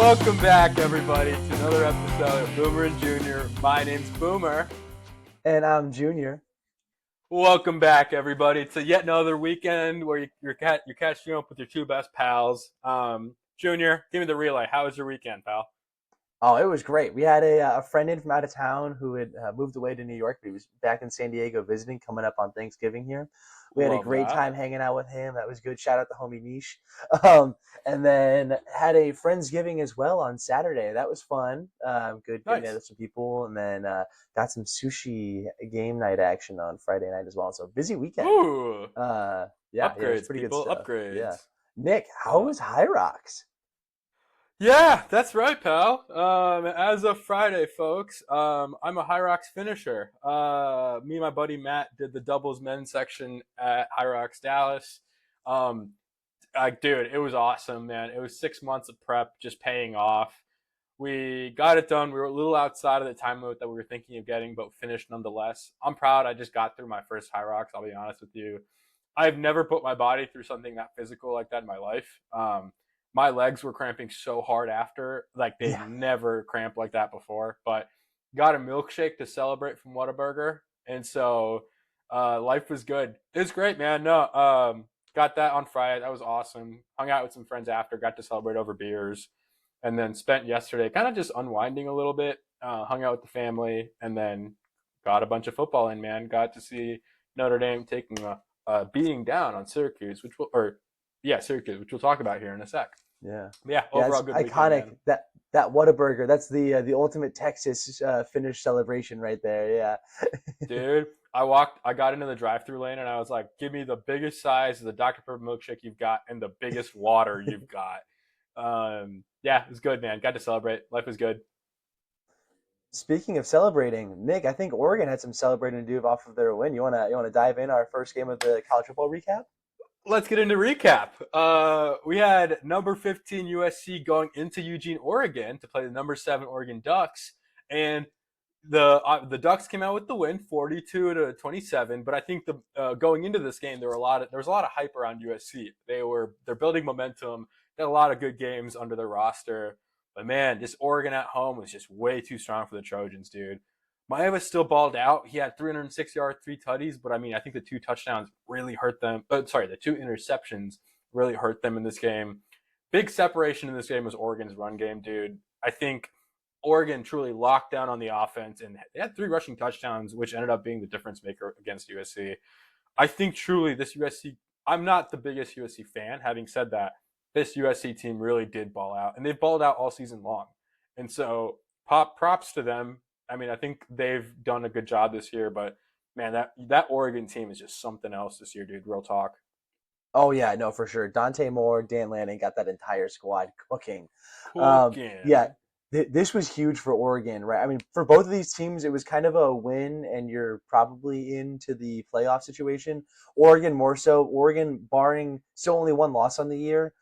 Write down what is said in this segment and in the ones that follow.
Welcome back, everybody, to another episode of Boomer and Junior. My name's Boomer. And I'm Junior. Welcome back, everybody, to yet another weekend where you're catching up with your two best pals. Junior, give me the relay. How was your weekend, pal? Oh, it was great. We had a friend in from out of town who had moved away to New York, but he was back in San Diego visiting, coming up on Thanksgiving here. We had a Love great that. time hanging out with him. That was good. Shout out to homie Niche. Um, and then had a Friendsgiving as well on Saturday. That was fun. Good getting Nice. together some people, and then got some sushi game night action on Friday night as well. So busy weekend. Ooh, Yeah, it was upgrades, pretty good people, stuff. Yeah. upgrades. Nick, how Uh, was High Rocks? yeah, that's right, pal. As of Friday, folks, I'm a High Rocks finisher. Me and my buddy Matt did the doubles men's section at High Rocks Dallas. Um, dude, it was awesome, man. It was 6 months of prep just paying off. We got it done. We were a little outside of the time limit that we were thinking of getting, but finished nonetheless. I'm proud. I just got through my first High Rocks. I'll be honest with you. I've never put my body through something that physical like that in my life. My legs were cramping so hard after, like they'd Yeah. never cramped like that before. But got a milkshake to celebrate from Whataburger, and so life was good. It was great, man. No, got that on Friday. That was awesome. Hung out with some friends after. Got to celebrate over beers, and then spent yesterday kind of just unwinding a little bit. Hung out with the family, and then got a bunch of football in. Man, got to see Notre Dame taking a beating down on Syracuse, Syracuse, which we'll talk about here in a sec. Yeah, But yeah, yeah, overall it's good weekend, iconic. man. That Whataburger. That's the ultimate Texas finish celebration right there. Yeah, Dude, I got into the drive-through lane and I was like, give me the biggest size of the Dr. Pepper milkshake you've got and the biggest water you've got. Yeah, it was good, man. Got to celebrate. Life was good. Speaking of celebrating, Nick, I think Oregon had some celebrating to do off of their win. You wanna dive in our first game of the college football recap? Let's get into recap. We had number 15 USC going into Eugene, Oregon to play the number 7 Oregon Ducks, and the Ducks came out with the win, 42-27. But I think the going into this game, there was a lot of hype around USC. They're building momentum. Got a lot of good games under their roster. But man, this Oregon at home was just way too strong for the Trojans, dude. Maeva still balled out. He had 306 yards, 3 tutties, but I mean, I think the 2 touchdowns really hurt them. The 2 interceptions really hurt them in this game. Big separation in this game was Oregon's run game, dude. I think Oregon truly locked down on the offense, and they had 3 rushing touchdowns, which ended up being the difference maker against USC. I think truly this USC. I'm not the biggest USC fan. Having said that, this USC team really did ball out, and they've balled out all season long. And so, props to them. I mean, I think they've done a good job this year, but man, that Oregon team is just something else this year, dude. Real talk. Oh yeah, no, for sure. Dante Moore, Dan Lanning got that entire squad cooking. Yeah, Cooking. this was huge for Oregon, right? I mean, for both of these teams, it was kind of a win, and you're probably into the playoff situation. Oregon more so. Oregon, barring still only one loss on the year,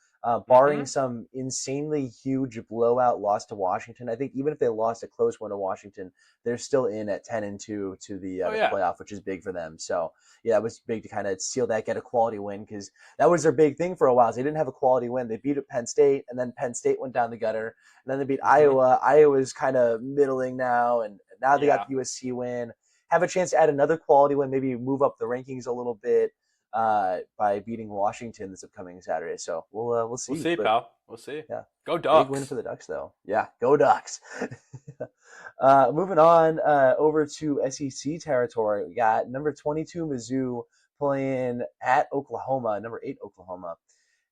barring Mm-hmm. some insanely huge blowout loss to Washington. I think even if they lost a close one to Washington, they're still in at 10-2 to Oh the yeah. playoff, which is big for them. So yeah, it was big to kind of seal that, get a quality win because that was their big thing for a while. They didn't have a quality win. They beat Penn State, and then Penn State went down the gutter, and then they beat Mm-hmm. Iowa. Iowa's kind of middling now, and now they got Yeah. the USC win. Have a chance to add another quality win, maybe move up the rankings a little bit by beating Washington this upcoming Saturday. So we'll We'll see. see, But pal. We'll see. yeah, Go big win Ducks. for the Ducks, though. Yeah, go Ducks. Moving on over to SEC territory, we got number 22 Mizzou playing at Oklahoma, number 8 Oklahoma,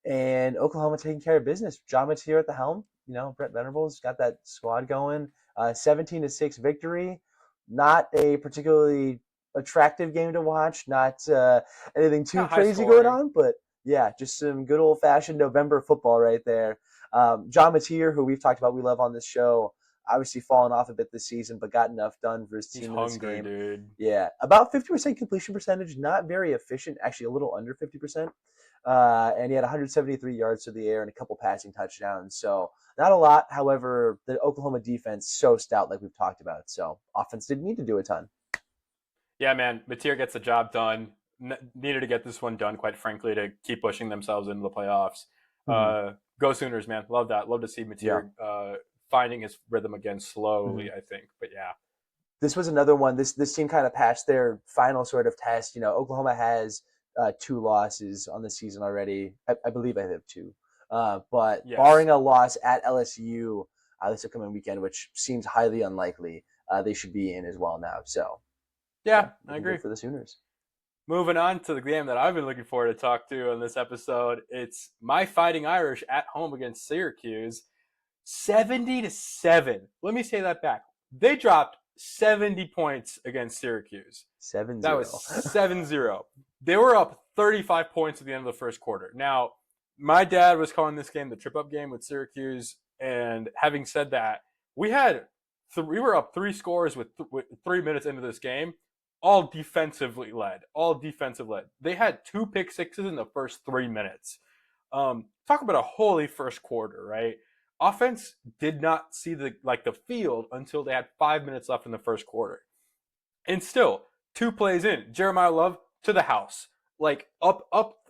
and Oklahoma taking care of business. John Mateer at the helm. You know, Brett Venables got that squad going. 17-6 victory. Not a particularly attractive game to watch. Not anything too Not high crazy going scoring. on, but yeah, just some good old fashioned November football right there. John Mateer, who we've talked about, we love on this show, obviously fallen off a bit this season, but got enough done for his He's team in this hungry, game. dude. Yeah, about 50% completion percentage, not very efficient, actually a little under 50%. And he had 173 yards to the air and a couple passing touchdowns. So not a lot. However, the Oklahoma defense so stout, like we've talked about. So offense didn't need to do a ton. Yeah, man. Mateer gets the job done. Needed to get this one done, quite frankly, to keep pushing themselves into the playoffs. Mm-hmm. Go Sooners, man. Love that. Love to see Yeah. Mateer finding his rhythm again Mhm. slowly, I think. But yeah. This was another one. This team kind of passed their final sort of test. Oklahoma has 2 losses on the season already. I believe I have 2. But Yes. barring a loss at LSU this upcoming weekend, which seems highly unlikely, they should be in as well now. So Yeah, yeah, I looking agree. good for the Sooners. Moving on to the game that I've been looking forward to talk to on this episode. It's my Fighting Irish at home against Syracuse. 70-7. Let me say that back. They dropped 70 points against Syracuse. Seven That was zero. 7-0. They were up 35 points at the end of the first quarter. Now, my dad was calling this game the trip up game with Syracuse. And having said that, we were up 3 scores with 3 minutes into this game, all defensively led. All defensive led. They had 2 pick sixes in the first 3 minutes. Talk about a holy first quarter, right? Offense did not see the field until they had 5 minutes left in the first quarter. And still, 2 plays in, Jeremiah Love to the house. Like up.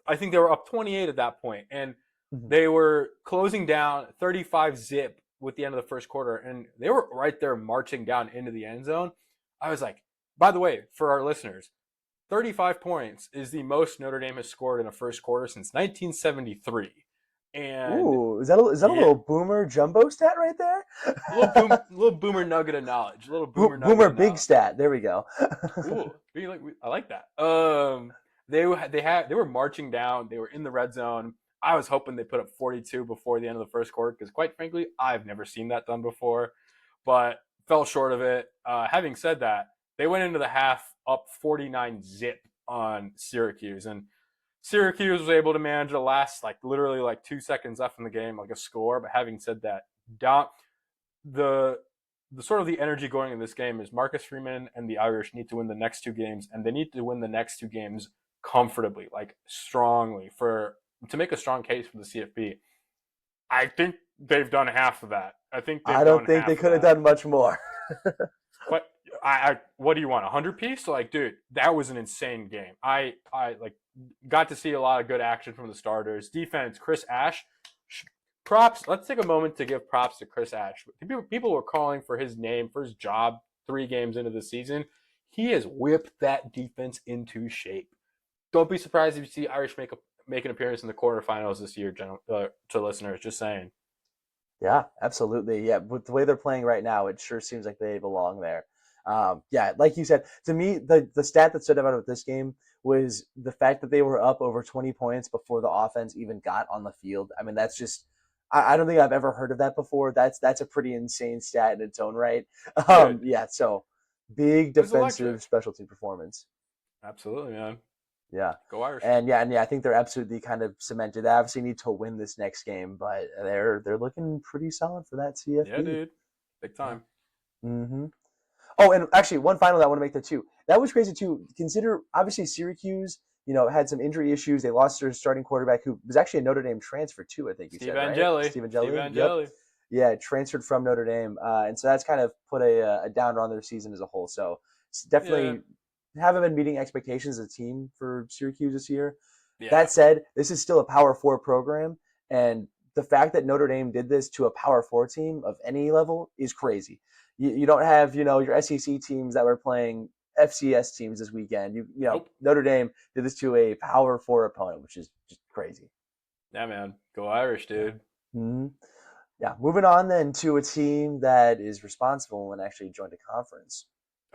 I think they were up 28 at that point, and Mhm. they were closing down 35-zip with the end of the first quarter, and they were right there marching down into the end zone. I was like, by the way, for our listeners, 35 points is the most Notre Dame has scored in a first quarter since 1973. And Ooh, is that a yeah, little boomer jumbo stat right there? little boomer nugget of knowledge, little boomer nugget Boomer of big knowledge. stat. There we go. Ooh, I like that. They were marching down. They were in the red zone. I was hoping they put up 42 before the end of the first quarter because, quite frankly, I've never seen that done before, but fell short of it. Having said that, they went into the half up 49-zip on Syracuse, and Syracuse was able to manage the last literally 2 seconds left in the game, like a score. But having said that, Don, the the sort of the energy going in this game is Marcus Freeman and the Irish need to win the next 2 games, and they need to win the next 2 games comfortably, strongly, for to make a strong case for the CFB. I think they've done half of that. I think I they've don't done think they half of could have that. done much more. But what do you want? 100 piece? Dude, that was an insane game. I got to see a lot of good action from the starters. Defense, Chris Ash. Props. Let's take a moment to give props to Chris Ash. People were calling for his name for his job 3 games into the season. He has whipped that defense into shape. Don't be surprised if you see Irish make an appearance in the quarterfinals this year, to listeners. Just saying. Yeah, absolutely. Yeah, with the way they're playing right now, it sure seems like they belong there. Yeah, like you said, to me, the stat that stood out with this game was the fact that they were up over 20 points before the offense even got on the field. I mean, that's just I don't think I've ever heard of that before. That's a pretty insane stat in its own right. Dude, Yeah, so big it was electric. defensive specialty performance. Absolutely, man. Yeah. Go Irish. And I think they're absolutely kind of cemented. They obviously need to win this next game, but they're looking pretty solid for that Yeah, CFB. dude. Big Yeah. time. Mm-hmm. Oh, and actually, one final that I want to make there too. That was crazy too. Consider obviously Syracuse, had some injury issues. They lost their starting quarterback, who was actually a Notre Dame transfer too. I think you Steve said right, Angeli. Stephen Steve Jelly. Yep. Angeli. Yeah, transferred from Notre Dame, and so that's kind of put a downer on their season as a whole. So Yeah. definitely haven't been meeting expectations as a team for Syracuse this year. Yeah. That said, this is still a Power Four program, and the fact that Notre Dame did this to a Power Four team of any level is crazy. You don't have your SEC teams that were playing FCS teams this weekend. Nope. Notre Dame did this to a Power Four opponent, which is just crazy. Yeah, man. Go Irish, Yeah. dude. Mm-hmm. Yeah. Moving on then to a team that is responsible and actually joined a conference.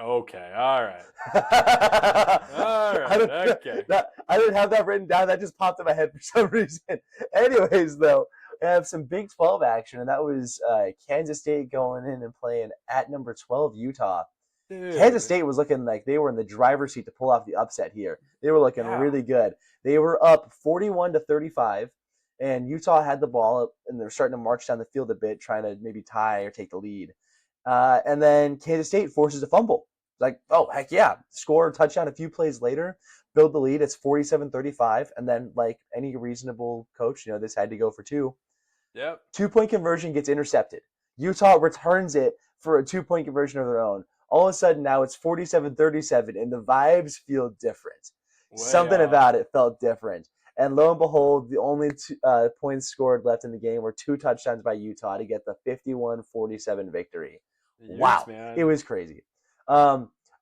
Okay. All right. All I right. don't, Okay. I didn't have that written down. That just popped in my head for some reason. Anyways, though, I have some Big 12 action, and that was Kansas State going in and playing at number 12 Utah. Kansas Dude. State was looking like they were in the driver's seat to pull off the upset here. They were looking Yeah. really good. They were up 41-35, and Utah had the ball, and they're starting to march down the field a bit, trying to maybe tie or take the lead. And then Kansas State forces a fumble. Like, oh, heck yeah. Score a touchdown a few plays later, build the lead. It's 47-35. And then, like any reasonable coach, this had to go for two. Yep. 2-point conversion gets intercepted. Utah returns it for a 2-point conversion of their own. All of a sudden, now it's 47-37, and the vibes feel different. Way Something off. about it felt different. And lo and behold, the only points scored left in the game were 2 touchdowns by Utah to get the 51-47 victory. The Utes, Wow, it man. was crazy.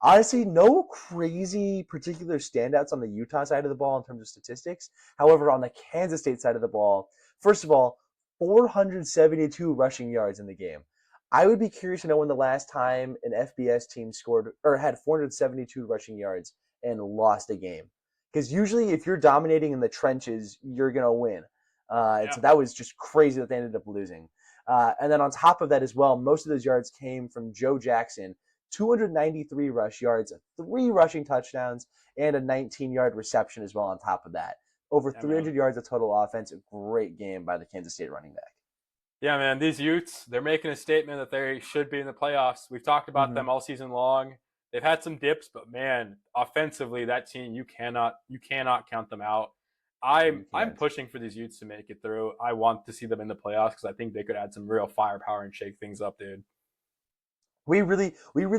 Honestly, no crazy particular standouts on the Utah side of the ball in terms of statistics. However, on the Kansas State side of the ball, first of all, 472 rushing yards in the game. I would be curious to know when the last time an FBS team scored or had 472 rushing yards and lost a game. Because usually, if you're dominating in the trenches, you're gonna win. And Yeah. so that was just crazy that they ended up losing. And then on top of that as well, most of those yards came from Joe Jackson, 293 rush yards, 3 rushing touchdowns, and a 19-yard reception as well on top of that. Over Yeah, 300 man. yards of total offense. A great game by the Kansas State running back. Yeah, man. These Utes, they're making a statement that they should be in the playoffs. We've talked about Mm-hmm. them all season long. They've had some dips, but man, offensively, that team you cannot count them out. You I'm can't. pushing for these Utes to make it through. I want to see them in the playoffs because I think they could add some real firepower and shake things up, dude. We really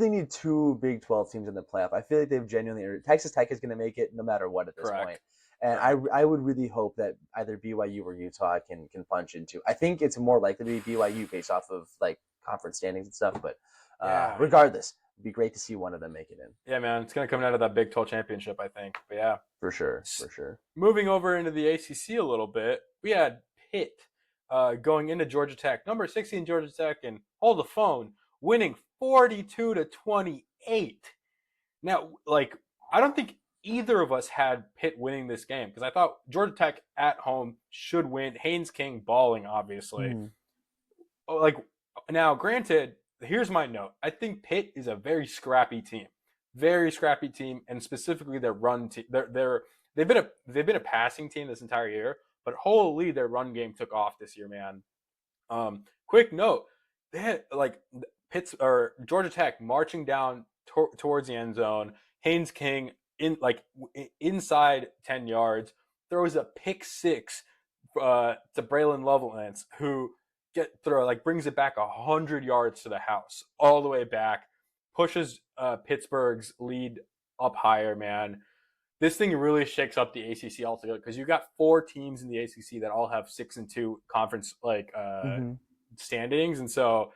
need 2 Big 12 teams in the playoff. I feel like they've genuinely. Texas Tech is going to make it no matter what at this point. Correct. And Correct. I would really hope that either BYU or Utah can punch into. I think it's more likely to be BYU based off of like conference standings and stuff. But Yeah. regardless, it'd be great to see one of them make it in Yeah, man. It's gonna come out of that Big 12 championship, I think. But yeah. for sure. For sure. Moving over into the ACC a little bit, we had Pitt going into Georgia Tech, number 16 Georgia Tech, and hold the phone, winning 42-28. Now, like, I don't think either of us had Pitt winning this game because I thought Georgia Tech at home should win. Haynes King balling, obviously. Mm-hmm. Like, now, granted, here's my note. I think Pitt is a very scrappy team, and specifically their run team. They've been a passing team this entire year, but holy, their run game took off this year, man. Quick note: they had like Pitt's or Georgia Tech marching down towards the end zone. Haynes King inside 10 yards throws a pick six to Braylon Lovelace, who brings it back 100 yards to the house, all the way back, pushes Pittsburgh's lead up higher, man. This thing really shakes up the ACC altogether because you got 4 teams in the ACC that all have 6-2 conference Mm-hmm. standings, and so,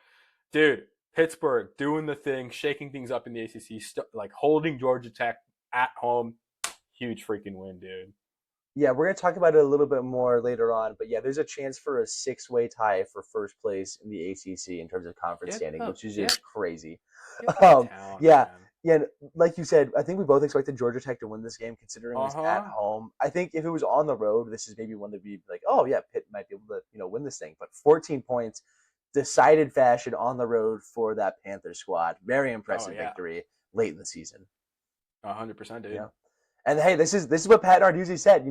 dude, Pittsburgh doing the thing, shaking things up in the ACC, holding Georgia Tech at home, huge freaking win, dude. Yeah, we're going to talk about it a little bit more later on, but yeah, there's a chance for a 6-way tie for first place in the ACC in terms of conference standing, which is just crazy. Get to town, Yeah, man. yeah. Like you said, I think we both expected Georgia Tech to win this game, considering it was at Uh-huh. home. I think if it was on the road, this is maybe one to be like, oh yeah, Pitt might be able to win this thing. But 14 points, decided fashion on the road for that Panther squad. Very Oh impressive yeah, victory late in the season. 100%, dude. Yeah. And hey, this is what Pat Narduzzi said.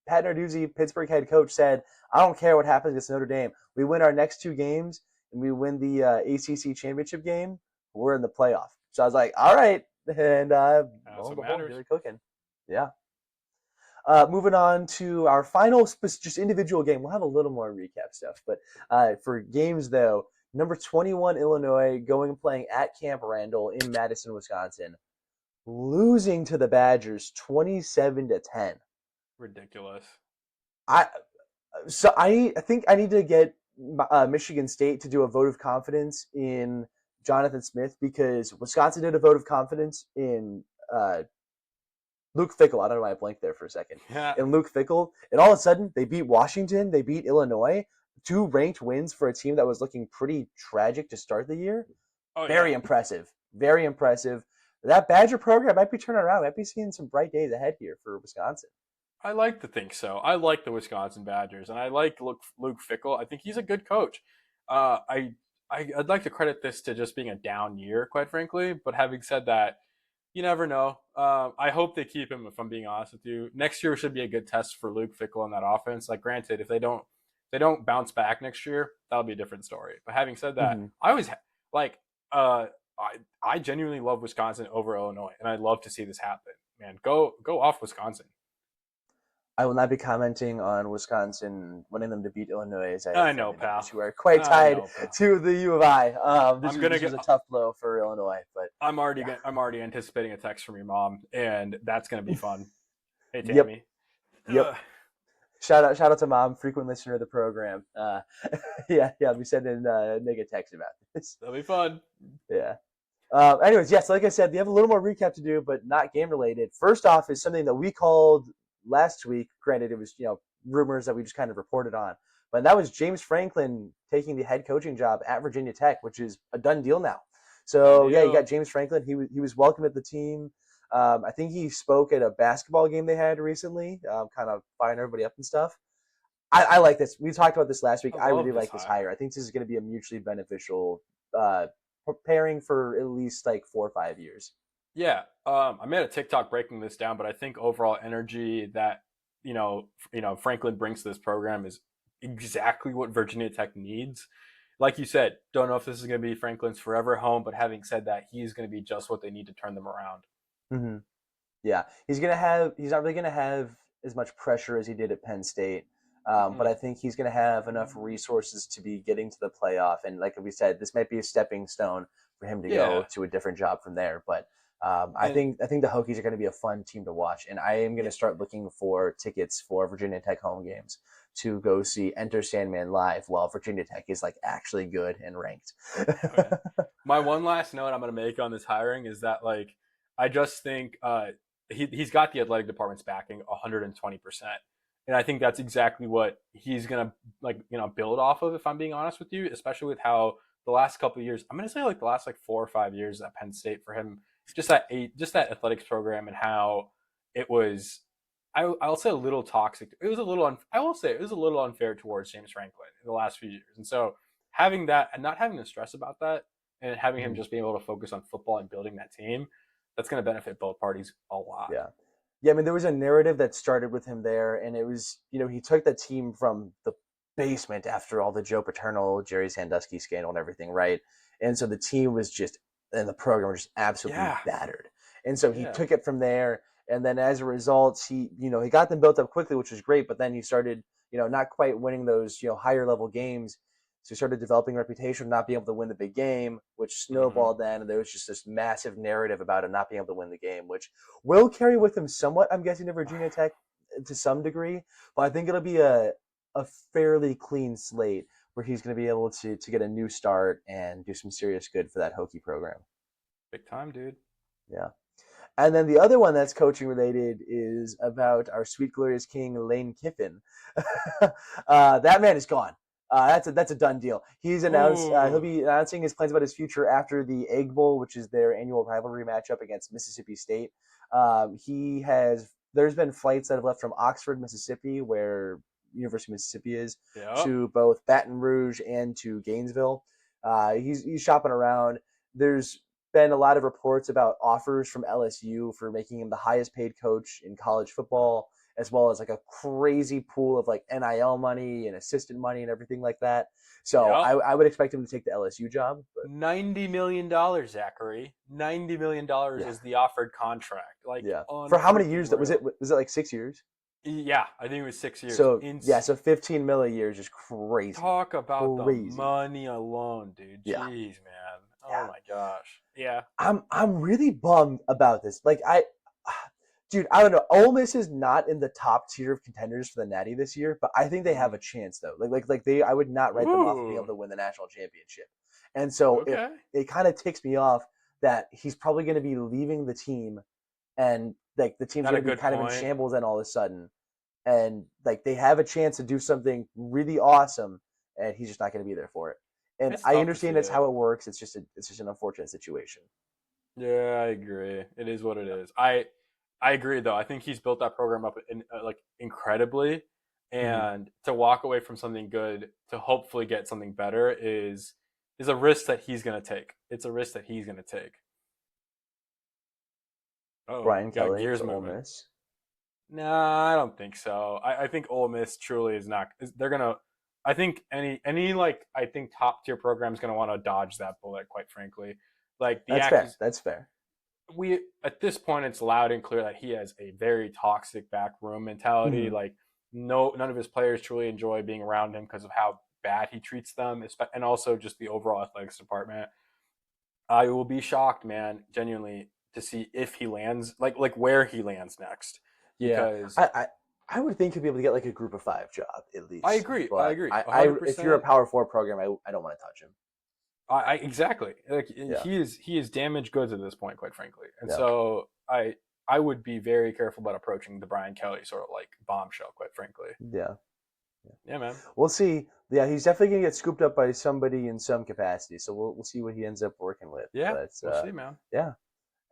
Pat Narduzzi, Pittsburgh head coach, said, "I don't care what happens against Notre Dame. We win our next 2 games and we win the ACC championship game. We're in the playoff." So I was like, "All right," and That's lo and what behold, matters. they're cooking. Yeah. Moving on to our final, just individual game. We'll have a little more recap stuff, but for games though, number 21 Illinois playing at Camp Randall in Madison, Wisconsin, losing to the Badgers 27-10. Ridiculous. I think I need to get Michigan State to do a vote of confidence in Jonathan Smith because Wisconsin did a vote of confidence in Luke Fickell. I don't know why I blanked there for a second. Yeah. And Luke Fickell, and all of a sudden they beat Washington, they beat Illinois, 2 ranked wins for a team that was looking pretty tragic to start the year. Oh Very yeah. impressive. Very impressive. That Badger program might be turning around. Might be seeing some bright days ahead here for Wisconsin. I like to think so. I like the Wisconsin Badgers, and I like Luke Fickell. I think he's a good coach. Uh, I I'd like to credit this to just being a down year, quite frankly. But having said that, you never know. I hope they keep him. If I'm being honest with you, next year should be a good test for Luke Fickell in that offense. Like, granted, if they don't bounce back next year, that'll be a different story. But having said that, Mm-hmm. I always like uh, I genuinely love Wisconsin over Illinois, and I'd love to see this happen. Man, go off Wisconsin. I will not be commenting on Wisconsin wanting them to beat Illinois as I I have know, family pal. members who are quite I tied know, pal. to the U of I. This was a tough blow for Illinois, but I'm yeah. already anticipating a text from your mom, and that's gonna be fun. Hey, Yep. Tammy. Yep. Ugh. shout out to mom, frequent listener of the program. Yeah, I'll be sending Nick a text about this. That'll be fun. Yeah. Anyways, yes, like I said, we have a little more recap to do, but not game related. First off, is something that we called last week. Granted, it was rumors that we just kind of reported on, but that was James Franklin taking the head coaching job at Virginia Tech, which is a done deal now. Done So yeah, you got deal. James Franklin. He was welcomed at the team. I think he spoke at a basketball game they had recently, kind of firing everybody up and stuff. I like this. We talked about this last week. I I really love this like this hire. hire. I think this is going to be a mutually beneficial uh, pairing for at least like 4 or 5 years. Yeah, I made a TikTok breaking this down, but I think overall energy that Franklin brings to this program is exactly what Virginia Tech needs. Like you said, don't know if this is going to be Franklin's forever home, but having said that, he's going to be just what they need to turn them around. Mm-hmm. Yeah, he's not really gonna have as much pressure as he did at Penn State, but Mm-mm. I think he's gonna have enough resources to be getting to the playoff. And like we said, this might be a stepping stone for him to go Yeah, to a different job from there. But and I think the Hokies are gonna be a fun team to watch, and I am yeah, gonna start looking for tickets for Virginia Tech home games to go see Enter Sandman live while Virginia Tech is like actually good and ranked. yeah, man. My one last note I'm going to make on this hiring is that I just think he's got the athletic department's backing 120%. And I think that's exactly what he's gonna build off of. If I'm being honest with you, especially with how the last couple of years, I'm gonna say like the last like 4 or 5 years at Penn State for him, just that athletics program and how it was. I'll say a little toxic. It was a little. I will say it was a little unfair towards James Franklin in the last few years, and so having that and not having to stress about that, and having him just being able to focus on football and building that team, that's going to benefit both parties a lot. Yeah. Yeah, I mean, there was a narrative that started with him there, and it was, he took the team from the basement after all the Joe Paterno, Jerry Sandusky scandal and everything, right? And so the team was just, and the program was just absolutely Yeah, battered. And so he yeah. took it from there, and then as a result, he got them built up quickly, which was great, but then he started, not quite winning those, higher level games. So he started developing a reputation of not being able to win the big game, which Mm-hmm. snowballed then, and there was just this massive narrative about him not being able to win the game, which will carry with him somewhat, I'm guessing, to Virginia Tech to some degree. But I think it'll be a fairly clean slate where he's going to be able to get a new start and do some serious good for that Hokie program. Big time, dude. Yeah. And then the other one that's coaching related is about our sweet glorious king Lane Kiffin. That man is gone. That's a done deal. He's announced he'll Ooh. be announcing his plans about his future after the Egg Bowl, which is their annual rivalry matchup against Mississippi State. There's been flights that have left from Oxford, Mississippi, where University of Mississippi is, Yep. to both Baton Rouge and to Gainesville. He's shopping around. There's been a lot of reports about offers from LSU for making him the highest paid coach in college football, as well as like a crazy pool of like NIL money and assistant money and everything like that. So Yep. I would expect him to take the LSU job, but $90 million, Zachary. $90 million yeah, is the offered contract. Like yeah. For how many unfreaking years that was it? real. Was it like 6 years? Yeah, I think it was 6 years. So yeah, In so 15 mil a year is just crazy, talk about the crazy. money alone, dude. Yeah, Jeez, man. Oh yeah. my gosh. Yeah. I'm really bummed about this. Dude, I don't know. Ole Miss is not in the top tier of contenders for the Natty this year, but I think they have Mm. a chance though. I would not write them off of being able Ooh. to win the national championship. And so Okay. it kind of ticks me off that he's probably going to be leaving the team, and like the team's Got going a to be good kind of in point. shambles then all of a sudden, and like they have a chance to do something really awesome, and he's just not going to be there for it. And It's I tough to see understand that's it. how it works. It's just an unfortunate situation. Yeah, I agree. It is what it is. I agree though. I think he's built that program up incredibly, Mm-hmm. and to walk away from something good to hopefully get something better is a risk that he's going to take. It's a risk that he's going to take. Oh, Brian got Kelly gears to Ole moving. Miss. Nah, I don't think so. I think Ole Miss truly is not. They're gonna. I think any I think top tier program is gonna want to dodge that bullet. Quite frankly, like the That's fair. accus That's fair. we at this point it's loud and clear that he has a very toxic backroom mentality. Mm-hmm. Like no, none of his players truly enjoy being around him because of how bad he treats them, and also just the overall athletics department. I will be shocked, man, genuinely, to see if he lands like where he lands next, Yeah, because I I would think he'll be able to get like a group of 5 job at I least. agree. I But agree. if you're a 100%. Power 4 program, I don't want to touch him. Exactly. Like Yeah, he is damaged goods at this point, quite frankly. And yeah, so I would be very careful about approaching the Brian Kelly sort of like bombshell, quite frankly. yeah. Yeah, man. We'll see. Yeah, he's definitely gonna get scooped up by somebody in some capacity. So we'll see what he ends up working with. Yeah, But we'll see, man. yeah.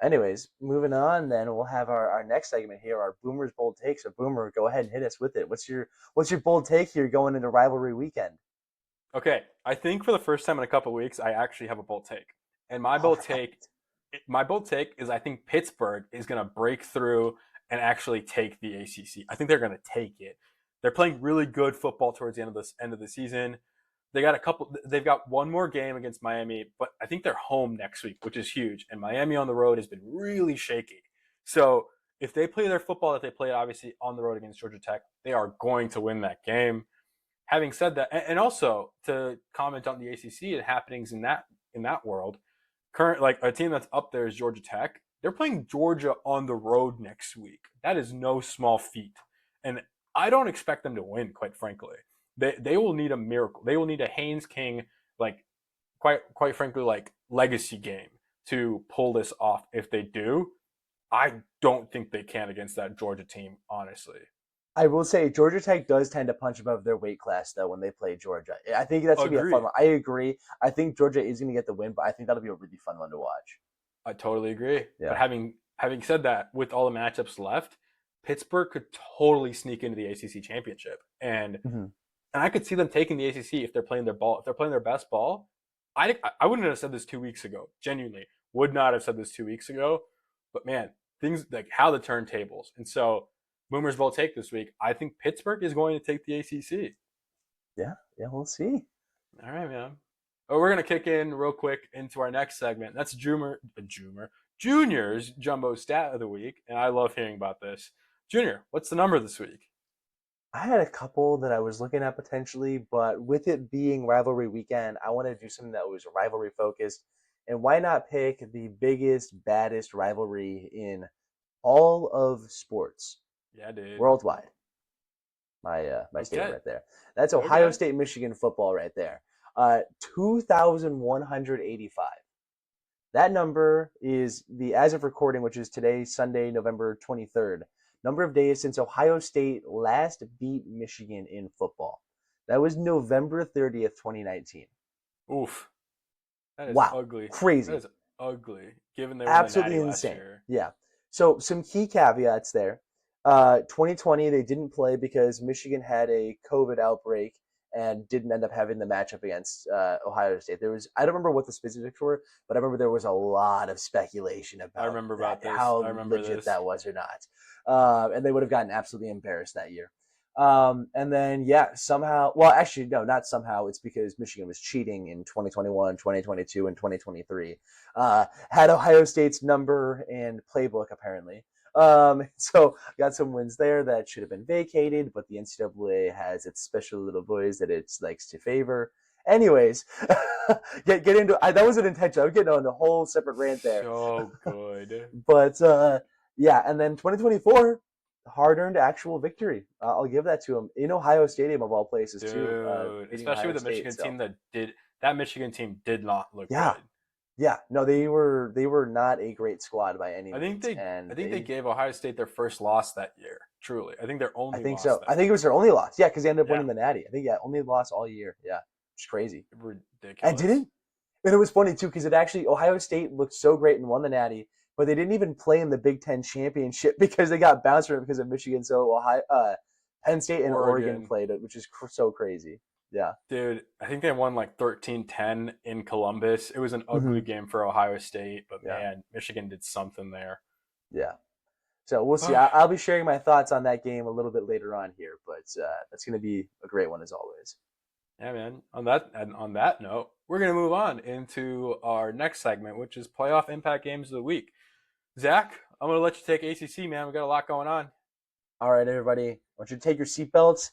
Anyways, moving on. Then we'll have our next segment here, our Boomer's bold takes. So Boomer, go ahead and hit us with it. What's your bold take here going into rivalry weekend? Okay, I think for the first time in a couple of weeks, I actually have a bold take, and All right. my bold take is I think Pittsburgh is going to break through and actually take the ACC. I think they're going to take it. They're playing really good football towards the end of the season. They've got one more game against Miami, but I think they're home next week, which is huge. And Miami on the road has been really shaky. So if they play their football that they played obviously on the road against Georgia Tech, they are going to win that game. Having said that, and also to comment on the ACC and happenings in that world, current like a team that's up there is Georgia Tech. They're playing Georgia on the road next week. That is no small feat, and I don't expect them to win. Quite frankly, they will need a miracle. They will need a Haynes King like quite frankly like legacy game to pull this off. If they do, I don't think they can against that Georgia team. Honestly, I will say Georgia Tech does tend to punch above their weight class though when they play Georgia. I think that's gonna be a fun agree. one. I agree. I think Georgia is gonna get the win, but I think that'll be a really fun one to watch. I totally agree. But Yeah. having said that, with all the matchups left, Pittsburgh could totally sneak into the ACC championship, Hmm. and I could see them taking the ACC if they're playing their ball. If they're playing their best ball, I wouldn't have said this 2 weeks ago. Genuinely, would not have said this 2 weeks ago. But man, things like how the turntables, and so Boomers will take this week. I think Pittsburgh is going to take the ACC. Yeah, yeah, we'll see. All right, man. Oh, we're gonna kick in real quick into our next segment. That's Junior's jumbo stat of the week, and I love hearing about this. Junior, what's the number this week? I had a couple that I was looking at potentially, but with it being rivalry weekend, I want to do something that was rivalry focused. And why not pick the biggest, baddest rivalry in all of sports Yeah, dude. worldwide? My statement Okay. right there. That's Ohio Okay. State Michigan football right there. 2,185. That number is the as of recording, which is today, Sunday, November 23rd. Number of days since Ohio State last beat Michigan in football. That was November 30th, 2019. Oof. That is Wow, ugly. That crazy, is ugly. Given they were in the absolutely Natty last insane. year. Yeah. So some key caveats there. 2020 they didn't play because Michigan had a COVID outbreak and didn't end up having the matchup against Ohio State. There was I don't remember what the specifics were, but I remember there was a lot of speculation I about remember that, about this. I how remember legit this. that was or not, and they would have gotten absolutely embarrassed that year. And then, yeah, somehow, well, actually, no, not somehow. It's because Michigan was cheating in 2021, 2022, and 2023. Had Ohio State's number and playbook, apparently. So got some wins there that should have been vacated, but the NCAA has its special little boys that it likes to favor. Anyways, get into that wasn't intentional. I'm getting on a whole separate rant there, So good. but yeah, and then 2024, hard-earned actual victory. I'll give that to him in Ohio Stadium of all places too, Dude. beating Especially Ohio with the State. Michigan So team that Michigan team did not look yeah, good. yeah, no, they were not a great squad by any means, I and think they gave Ohio State their first loss that year. Truly, I think their I only think loss so. that I think it year. was their only loss. Yeah, because they ended up Yeah, winning the Natty. I think yeah, only loss all year. Yeah, it's crazy. And ridiculous. didn't and it was funny too because it actually Ohio State looked so great and won the Natty, but they didn't even play in the Big Ten championship because they got bounced from it because of Michigan. So Penn State and Oregon Oregon, played it, which is so crazy. Yeah. dude, I think they won like 13-10 in Columbus. It was an ugly Hmm. game for Ohio State, but Yeah. man, Michigan did something there. Yeah. So we'll see. I'll be sharing my thoughts on that game a little bit later on here, but that's going to be a great one as always. Yeah, man. On that note, we're gonna move on into our next segment, which is playoff impact games of the week. Zach, I'm gonna let you take ACC, man. We got a lot going on. All right, everybody. I want you to take your seatbelts,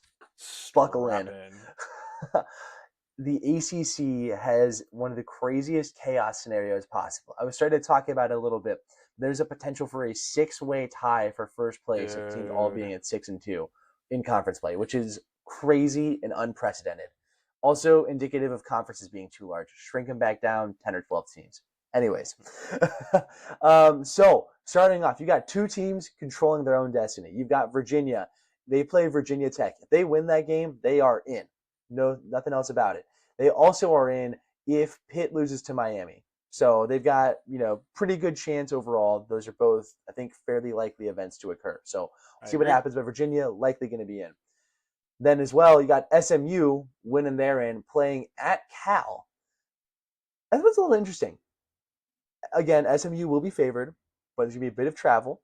buckle Strap in. in. The ACC has one of the craziest chaos scenarios possible. I was starting to talk about it a little bit. There's a potential for a six-way tie for first place of teams all Dude. being at 6-2. in conference play, which is crazy and unprecedented. Also indicative of conferences being too large. Shrink them back down, 10 or 12 teams. Anyways, so starting off, you got two teams controlling their own destiny. You've got Virginia. They play Virginia Tech. If they win that game, they are in. No, nothing else about it. They also are in if Pitt loses to Miami. So they've got, pretty good chance overall. Those are both, I think, fairly likely events to occur. So I see what agree. happens, but Virginia likely going to be in. Then as well, you got SMU winning their end, playing at Cal. That was a little interesting. Again, SMU will be favored, but there's going to be a bit of travel.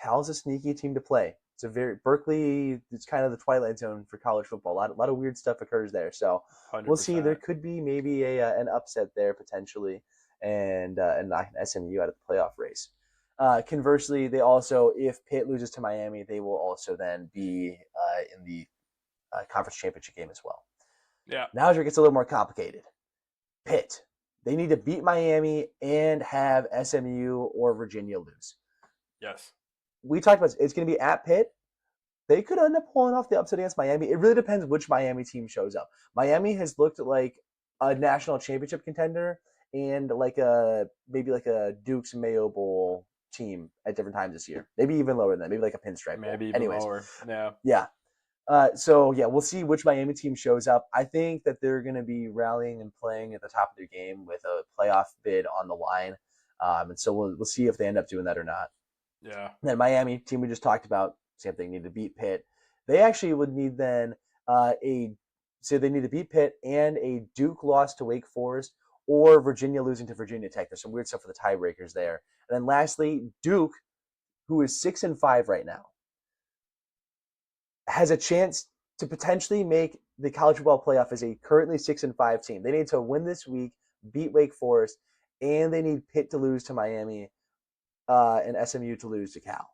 Cal's a sneaky team to play. It's a Berkeley. It's kind of the twilight zone for college football. A lot of weird stuff occurs there. So we'll see. There 100%. could be maybe an upset there potentially, and knocking SMU out of the playoff race. Conversely, they also, if Pitt loses to Miami, they will also then be in the conference championship game as well. Yeah. Now it gets a little more complicated. Pitt, they need to beat Miami and have SMU or Virginia lose. Yes. We talked about it's going to be at Pitt. They could end up pulling off the upset against Miami. It really depends which Miami team shows up. Miami has looked like a national championship contender and maybe like a Duke's Mayo Bowl team at different times this year. Maybe even lower than that. Maybe like a pinstripe bowl. Maybe even lower. Yeah. Yeah. We'll see which Miami team shows up. I think that they're going to be rallying and playing at the top of their game with a playoff bid on the line. And so we'll see if they end up doing that or not. Yeah. Then Miami team we just talked about, same thing, need to beat Pitt. They actually would need then they need to beat Pitt and a Duke loss to Wake Forest or Virginia losing to Virginia Tech. There's some weird stuff for the tiebreakers there. And then lastly, Duke, who is 6-5 right now, has a chance to potentially make the college football playoff as a currently 6-5 team. They need to win this week, beat Wake Forest, and they need Pitt to lose to Miami and SMU to lose to Cal.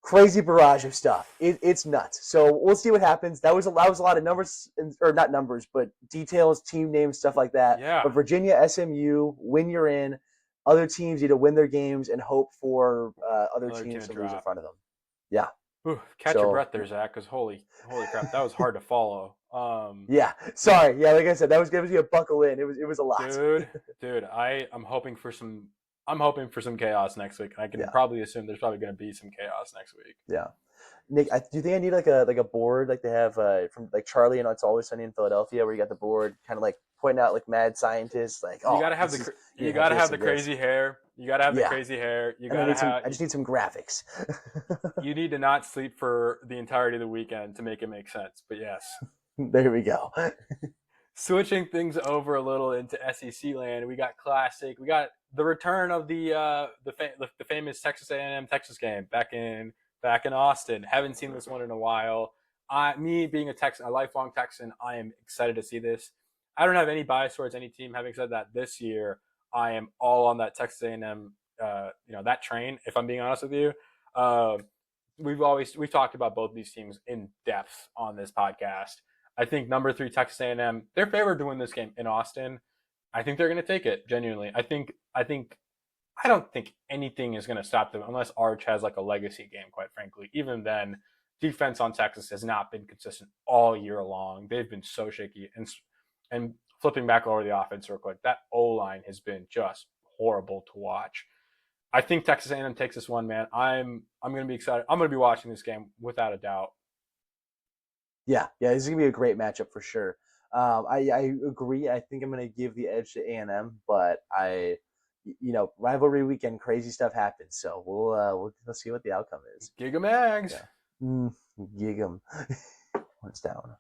Crazy barrage of stuff. It's nuts. So we'll see what happens. That was a lot of numbers, or not numbers, but details, team names, stuff like that. Yeah. But Virginia, SMU, when you're in, other teams need to win their games and hope for other teams to lose in front of them. Yeah. Ooh, catch your breath there, Zach, because holy crap, that was hard to follow. Yeah, sorry. Yeah, like I said, that was giving you a buckle in. It was a lot. Dude, I'm hoping for some chaos next week. I can probably assume there's probably going to be some chaos next week. Yeah, Nick, do you think I need like a board like they have from like Charlie and It's Always Sunny in Philadelphia, where you got the board kind of like pointing out like mad scientists, like you gotta have the crazy hair. You gotta have the crazy hair. I just need some graphics. You need to not sleep for the entirety of the weekend to make it make sense. But yes, there we go. Switching things over a little into SEC land, we got Classic. We got the return of the famous Texas A&M Texas game back in Austin. Haven't seen this one in a while. Me being a lifelong Texan, I am excited to see this. I don't have any bias towards any team. Having said that, this year I am all on that Texas A&M, that train. If I'm being honest with you, we've talked about both these teams in depth on this podcast. I think number 3 Texas A&M, they're favored to win this game in Austin. I think they're going to take it genuinely. I don't think anything is going to stop them unless Arch has like a legacy game. Quite frankly, even then, defense on Texas has not been consistent all year long. They've been so shaky. And flipping back over the offense real quick, that O-line has been just horrible to watch. I think Texas A&M takes this one, man. I'm going to be excited. I'm going to be watching this game without a doubt. Yeah, this is going to be a great matchup for sure. I agree. I think I'm going to give the edge to A&M, but rivalry weekend, crazy stuff happens. So we'll see what the outcome is. Gig 'em eggs. Yeah. Gig 'em. One's down.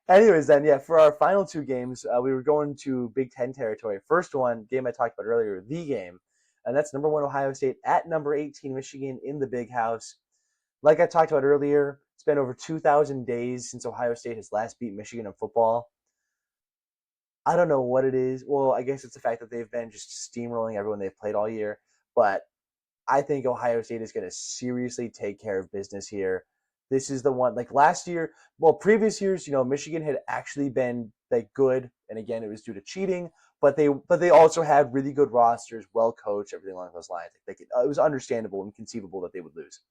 Anyways, then, for our final 2 games, we were going to Big Ten territory. First one, game I talked about earlier, the game, and that's number 1 Ohio State at number 18 Michigan in the Big House. Like I talked about earlier, it's been over 2,000 days since Ohio State has last beat Michigan in football. I don't know what it is. Well, I guess it's the fact that they've been just steamrolling everyone they've played all year, but I think Ohio State is going to seriously take care of business here. This is the one, like last year, previous years, Michigan had actually been like good. And again, it was due to cheating, but they also had really good rosters, well coached, everything along those lines. It was understandable and conceivable that they would lose.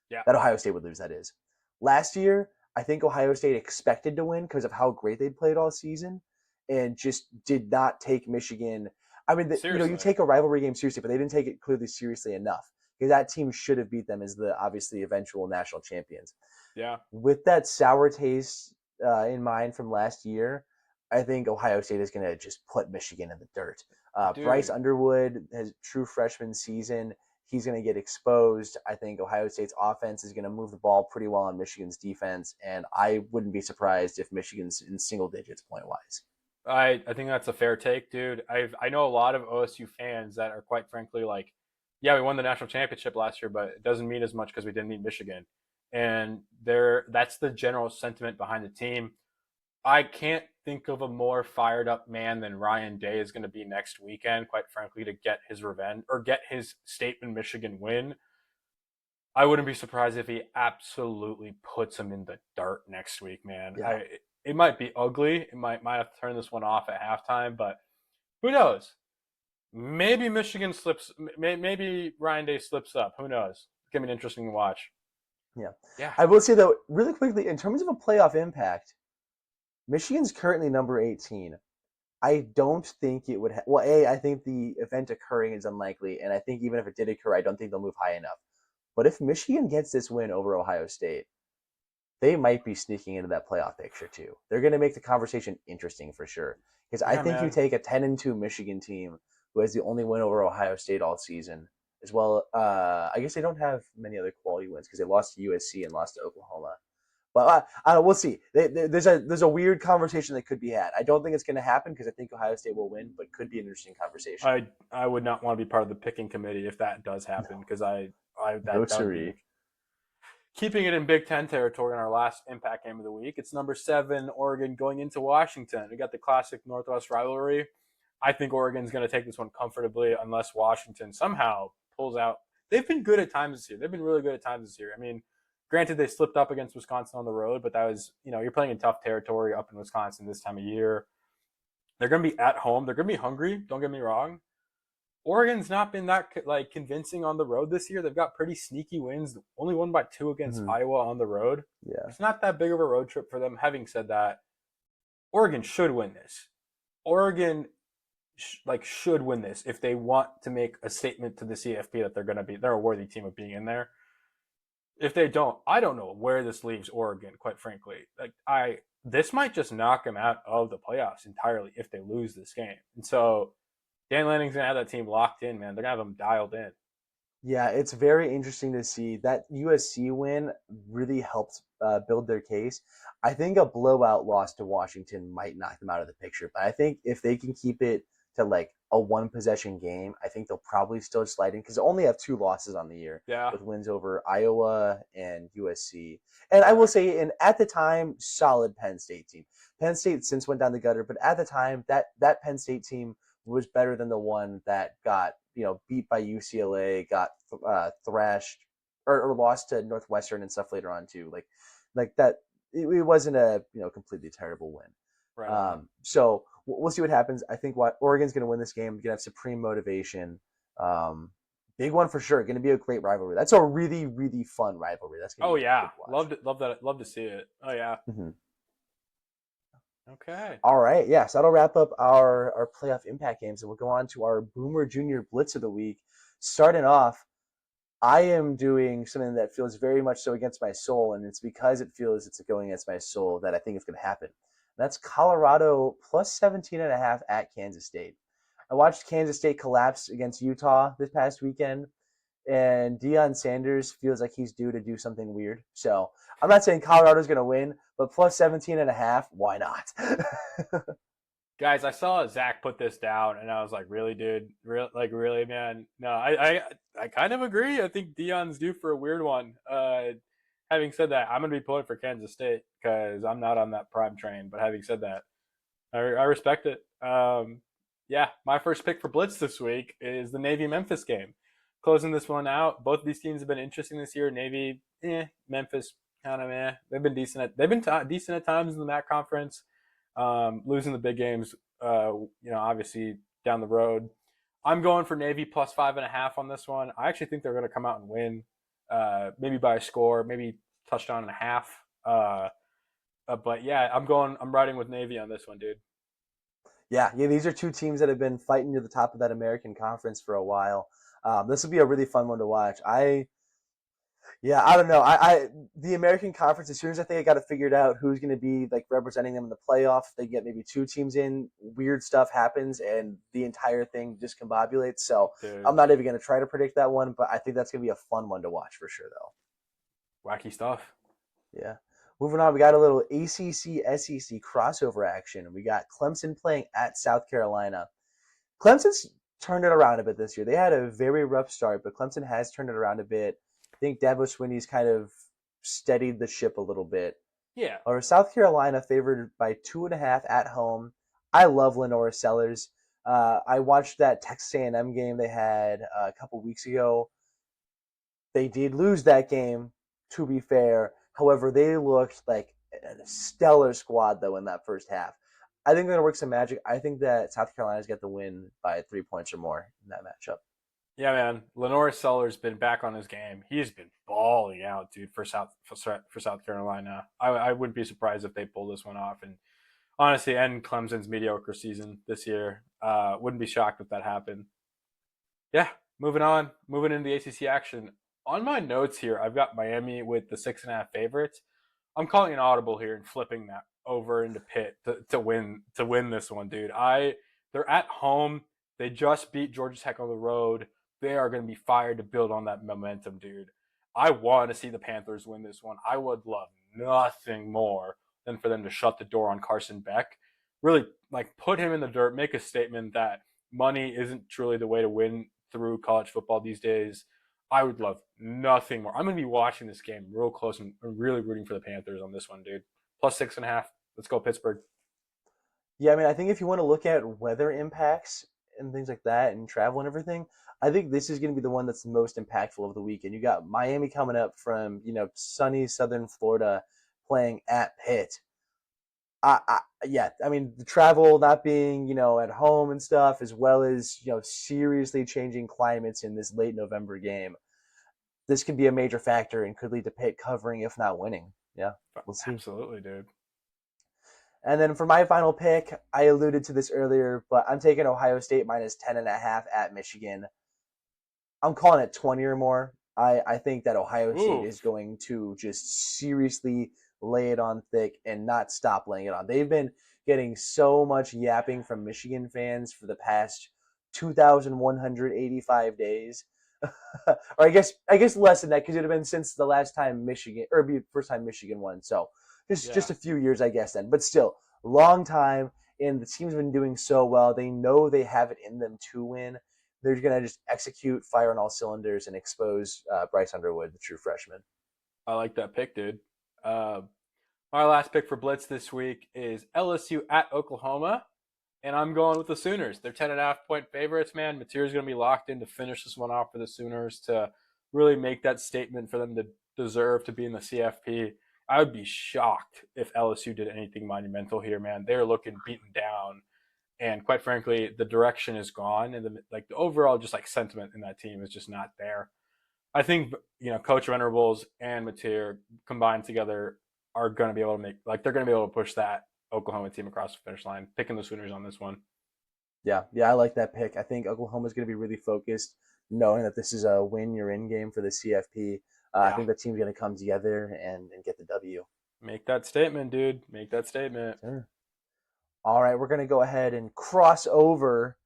Yeah. That Ohio State would lose. That is. Last year, I think Ohio State expected to win because of how great they played all season, and just did not take Michigan. I mean, you Seriously. take a rivalry game seriously, but they didn't take it clearly seriously enough because that team should have beat them as the obviously eventual national champions. Yeah. With that sour taste in mind from last year, I think Ohio State is going to just put Michigan in the dirt. Bryce Dude. Underwood has true freshman season. He's going to get exposed. I think Ohio State's offense is going to move the ball pretty well on Michigan's defense, and I wouldn't be surprised if Michigan's in single digits point wise. I think that's a fair take, dude. I know a lot of OSU fans that are quite frankly like, yeah, we won the national championship last year, but it doesn't mean as much because we didn't beat Michigan. And that's the general sentiment behind the team. I can't think of a more fired up man than Ryan Day is going to be next weekend, quite frankly, to get his revenge or get his Stateman Michigan win. I wouldn't be surprised if he absolutely puts him in the dirt next week, man. Yeah. It might be ugly. It might have to turn this one off at halftime, but who knows? Maybe Michigan slips. Maybe Ryan Day slips up. Who knows? It's gonna be interesting to watch. Yeah. Yeah. I will say, though, really quickly, in terms of a playoff impact, Michigan's currently number 18. I don't think it would. Well, I think the event occurring is unlikely, and I think even if it did occur, I don't think they'll move high enough. But if Michigan gets this win over Ohio State, they might be sneaking into that playoff picture too. They're going to make the conversation interesting for sure. Because I Yeah, think you man. take a 10-2 Michigan team who has the only win over Ohio State all season, as well. I guess they don't have many other quality wins because they lost to USC and lost to Oklahoma. But we'll see. There's a weird conversation that could be had. I don't think it's going to happen because I think Ohio State will win, but could be an interesting conversation. I would not want to be part of the picking committee if that does happen because No that would be siree. keeping it in Big Ten territory in our last impact game of the week. It's number 7 Oregon going into Washington. We got the classic Northwest rivalry. I think Oregon's going to take this one comfortably unless Washington somehow pulls out. They've been good at times this year. They've been really good at times this year. I mean, granted, they slipped up against Wisconsin on the road, but that was, you're playing in tough territory up in Wisconsin this time of year. They're going to be at home. They're going to be hungry. Don't get me wrong. Oregon's not been that convincing on the road this year. They've got pretty sneaky wins. Only won by 2 against Iowa on the road. Yeah. It's not that big of a road trip for them. Having said that, Oregon should win this. Oregon should win this if they want to make a statement to the CFP that they're a worthy team of being in there. If they don't, I don't know where this leaves Oregon, quite frankly. This might just knock them out of the playoffs entirely if they lose this game. And so Dan Lanning's going to have that team locked in, man. They're going to have them dialed in. Yeah, it's very interesting to see that USC win really helped build their case. I think a blowout loss to Washington might knock them out of the picture, but I think if they can keep it to like a one possession game, I think they'll probably still slide in because they only have 2 losses on the year with wins over Iowa and USC. And I will say, at the time, solid Penn State team. Penn State since went down the gutter, but at the time, that Penn State team was better than the one that got beat by UCLA, got thrashed or lost to Northwestern and stuff later on too. Like that, it wasn't a completely terrible win. Right. So we'll see what happens. I think Oregon's going to win this game. Going to have supreme motivation. Big one for sure. Going to be a great rivalry. That's a really, really fun rivalry. That's going to be yeah, love that. Love to see it. Oh yeah. Mm-hmm. Okay. All right. Yeah. So that'll wrap up our playoff impact games, and we'll go on to our Boomer Junior Blitz of the week. Starting off, I am doing something that feels very much so against my soul, and it's because it feels it's going against my soul that I think it's going to happen. And that's Colorado plus 17.5 at Kansas State. I watched Kansas State collapse against Utah this past weekend, and Deion Sanders feels like he's due to do something weird. So I'm not saying Colorado's going to win, but plus 17.5, why not? Guys, I saw Zach put this down, and I was like, "Really, dude? Really, man? No, I kind of agree. I think Deion's due for a weird one." Having said that, I'm gonna be pulling for Kansas State because I'm not on that prime train. But having said that, I respect it. Yeah, my first pick for Blitz this week is the Navy-Memphis game. Closing this one out, both of these teams have been interesting this year. Navy, Memphis, kind of. They've been decent. Decent at times in the MAC conference. Losing the big games Obviously down the road. I'm going for Navy plus 5.5 on this one. I actually think they're going to come out and win, maybe by a score, maybe touchdown and a half. But yeah, I'm riding with Navy on this one, dude. Yeah. These are two teams that have been fighting near the top of that American Conference for a while. This will be a really fun one to watch. I don't know. The American Conference, as soon as I think I got it figured out who's going to be like representing them in the playoffs, they get maybe two teams in. Weird stuff happens, and the entire thing discombobulates. So I'm Dude, not even going to try to predict that one, but I think that's going to be a fun one to watch for sure, though. wacky stuff. Yeah. Moving on, we got a little ACC SEC crossover action. We got Clemson playing at South Carolina. Clemson's turned it around a bit this year. They had a very rough start, but Clemson has turned it around a bit. I think Dabo Swinney's kind of steadied the ship a little bit. Yeah, Or South Carolina favored by 2.5 at home. I love Lenore Sellers. I watched that Texas A&M game they had a couple weeks ago. They did lose that game, to be fair. However, they looked like a stellar squad though in that first half. I think they're gonna work some magic. I think that South Carolina's got the win by 3 points or more in that matchup. yeah, man. Lenore Seller's been back on his game. He's been balling out, dude, for South Carolina. I wouldn't be surprised if they pull this one off and honestly end Clemson's mediocre season this year. Wouldn't be shocked if that happened. Yeah, moving on, moving into the ACC action. On my notes here, I've got Miami with the 6.5 favorites. I'm calling an audible here and flipping that over into Pitt to win this one, dude. They're at home. They just beat Georgia Tech on the road. They are going to be fired to build on that momentum, dude. I want to see the Panthers win this one. I would love nothing more than for them to shut the door on Carson Beck. Really, like put him in the dirt, make a statement that money isn't truly the way to win through college football these days. I would love nothing more. I'm going to be watching this game real close and really rooting for the Panthers on this one, dude. Plus 6.5. Let's go, Pittsburgh. Yeah, I mean, I think if you want to look at weather impacts and things like that and travel and everything, I think this is going to be the one that's the most impactful of the weekend. You got Miami coming up from, sunny southern Florida playing at Pitt. I mean, the travel not being, at home and stuff, as well as, seriously changing climates in this late November game. This could be a major factor and could lead to Pitt covering, if not winning. Yeah, we'll see. Absolutely, dude. And then for my final pick, I alluded to this earlier, but I'm taking Ohio State minus 10.5 at Michigan. I'm calling it 20 or more. I think that Ohio State is Oof. going to just seriously lay it on thick and not stop laying it on. They've been getting so much yapping from Michigan fans for the past 2,185 days. Or I guess less than that because it would have been since the last time Michigan or first time Michigan won. So just Yeah. a few years, I guess then. But still, long time, and the team's been doing so well. They know they have it in them to win. They're going to just execute, fire on all cylinders, and expose Bryce Underwood, the true freshman. I like that pick, dude. Uh, my last pick for Blitz this week is LSU at Oklahoma. And I'm going with the Sooners. They're 10.5 point favorites, man. Material's going to be locked in to finish this one off for the Sooners to really make that statement for them to deserve to be in the CFP. I would be shocked if LSU did anything monumental here, man. They're looking beaten down. And quite frankly, the direction is gone. And the overall just like sentiment in that team is just not there. I think, Coach Venerables and Mateer combined together are going to be able to they're going to be able to push that Oklahoma team across the finish line. Picking the Sooners on this one. Yeah, I like that pick. I think Oklahoma's going to be really focused, knowing that this is a win you're in game for the CFP. I Yeah. think the team's going to come together and get the W. Make that statement, dude. Make that statement. Sure. All right, we're going to go ahead and cross over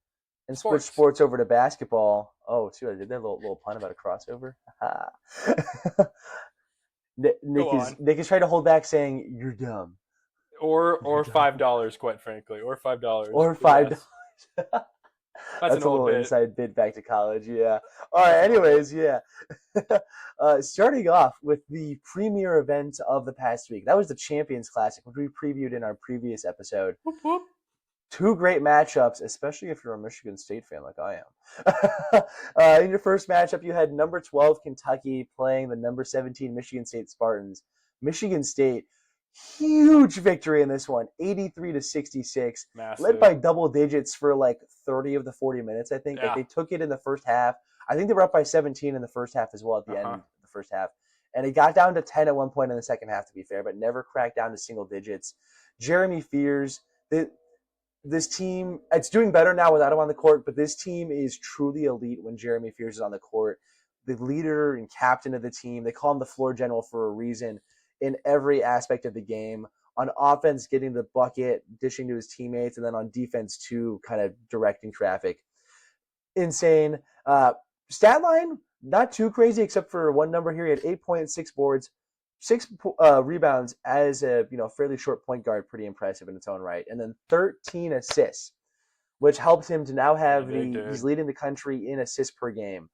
and switch Sports. sports over to basketball. Oh, shoot, I did that little pun about a crossover. Go Nick is on. Nick is trying to hold back, saying you're dumb. Or You're dumb. $5, quite frankly. Or $5. Or Yes. $5. That's an That's a old little bit. inside bit back to college. Yeah. All right. That's an old bit. Anyways, yeah. Starting off with the premier event of the past week. That was the Champions Classic, which we previewed in our previous episode. Whoop, whoop. Two great matchups, especially if you're a Michigan State fan like I am. In your first matchup, you had number 12 Kentucky playing the number 17 Michigan State Spartans. Michigan State Huge victory in this one, 83-66, led Massive. by double digits for like 30 of the 40 minutes, I think. Like Yeah. they took it in the first half. I think they were up by 17 in the first half as well at the end Uh-huh. of the first half. And it got down to 10 at one point in the second half, to be fair, but never cracked down to single digits. Jeremy Fears, this team, it's doing better now without him on the court, but this team is truly elite when Jeremy Fears is on the court. The leader and captain of the team, they call him the floor general for a reason in every aspect of the game. On offense, getting the bucket, dishing to his teammates, and then on defense, too, kind of directing traffic. Insane. Stat line, not too crazy, except for one number here. He had 8.6 boards, six rebounds as a fairly short point guard, pretty impressive in its own right, and then 13 assists, which helps him to now Pretty have big, he's dude. leading the country in assists per game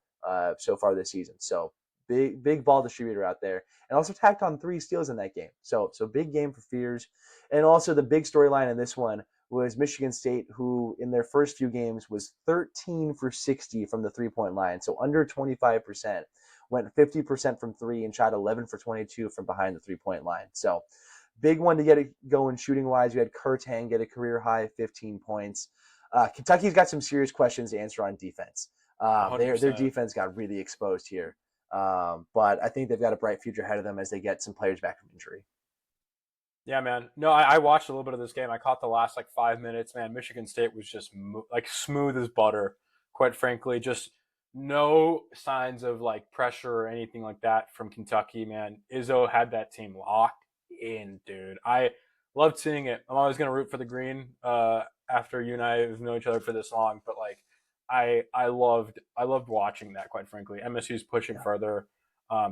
so far this season. So big ball distributor out there, and also tacked on 3 steals in that game. So big game for Fears, and also the big storyline in this one was Michigan State, who in their first few games was 13 for 60 from the 3-point line, so under 25%. Went 50% from three and shot 11 for 22 from behind the 3-point line. So big one to get it going shooting wise. You had Kurtang get a career high 15 points. Kentucky's got some serious questions to answer on defense. Their 100%. defense got really exposed here, but I think they've got a bright future ahead of them as they get some players back from injury. Yeah, man. No, I watched a little bit of this game. I caught the last like 5 minutes. Man, Michigan State was just like smooth as butter. Quite frankly, just no signs of like pressure or anything like that from Kentucky. Man, Izzo had that team locked in, dude. I loved seeing it. I'm always gonna root for the green. After you and I have known each other for this long, but like, I loved watching that. Quite frankly, MSU's pushing Yeah. further.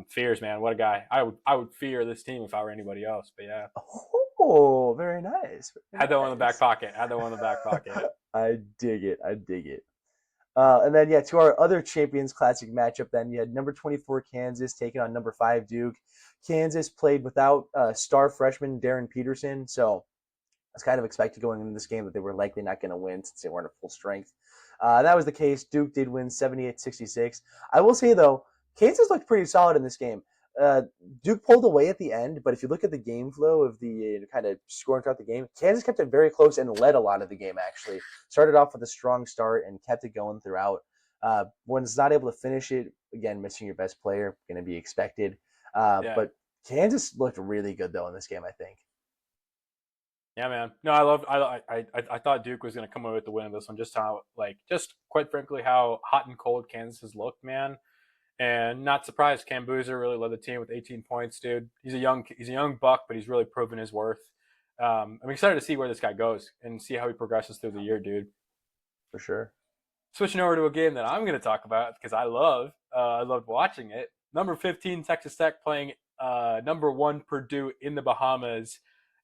Fears, man, what a guy. I would fear this team if I were anybody else. But yeah. Oh, very nice. Very Had that one in the back nice. pocket. Had that one in the back pocket. I dig it. I dig it. And then, yeah, to our other Champions Classic matchup, then you had number 24 Kansas taking on number 5 Duke. Kansas played without star freshman Darren Peterson, so I was kind of expected going into this game that they were likely not going to win since they weren't at full strength. That was the case. Duke did win 78-66. I will say, though, Kansas looked pretty solid in this game. Uh, Duke pulled away at the end, but if you look at the game flow of the kind of scoring throughout the game, Kansas kept it very close and led a lot of the game, actually. Started off with a strong start and kept it going throughout. When it's not able to finish it, again, missing your best player, going to be expected. Yeah. But Kansas looked really good, though, in this game, I think. Yeah, man. No, I loved. I thought Duke was going to come away with the win of this one. Just how, like, just quite frankly, how hot and cold Kansas has looked, man. And not surprised, Cam Boozer really led the team with 18 points, dude. He's a young buck, but he's really proven his worth. I'm excited to see where this guy goes and see how he progresses through the year, dude. For sure. Switching over to a game that I'm going to talk about because I loved watching it. Number 15 Texas Tech playing number 1 Purdue in the Bahamas,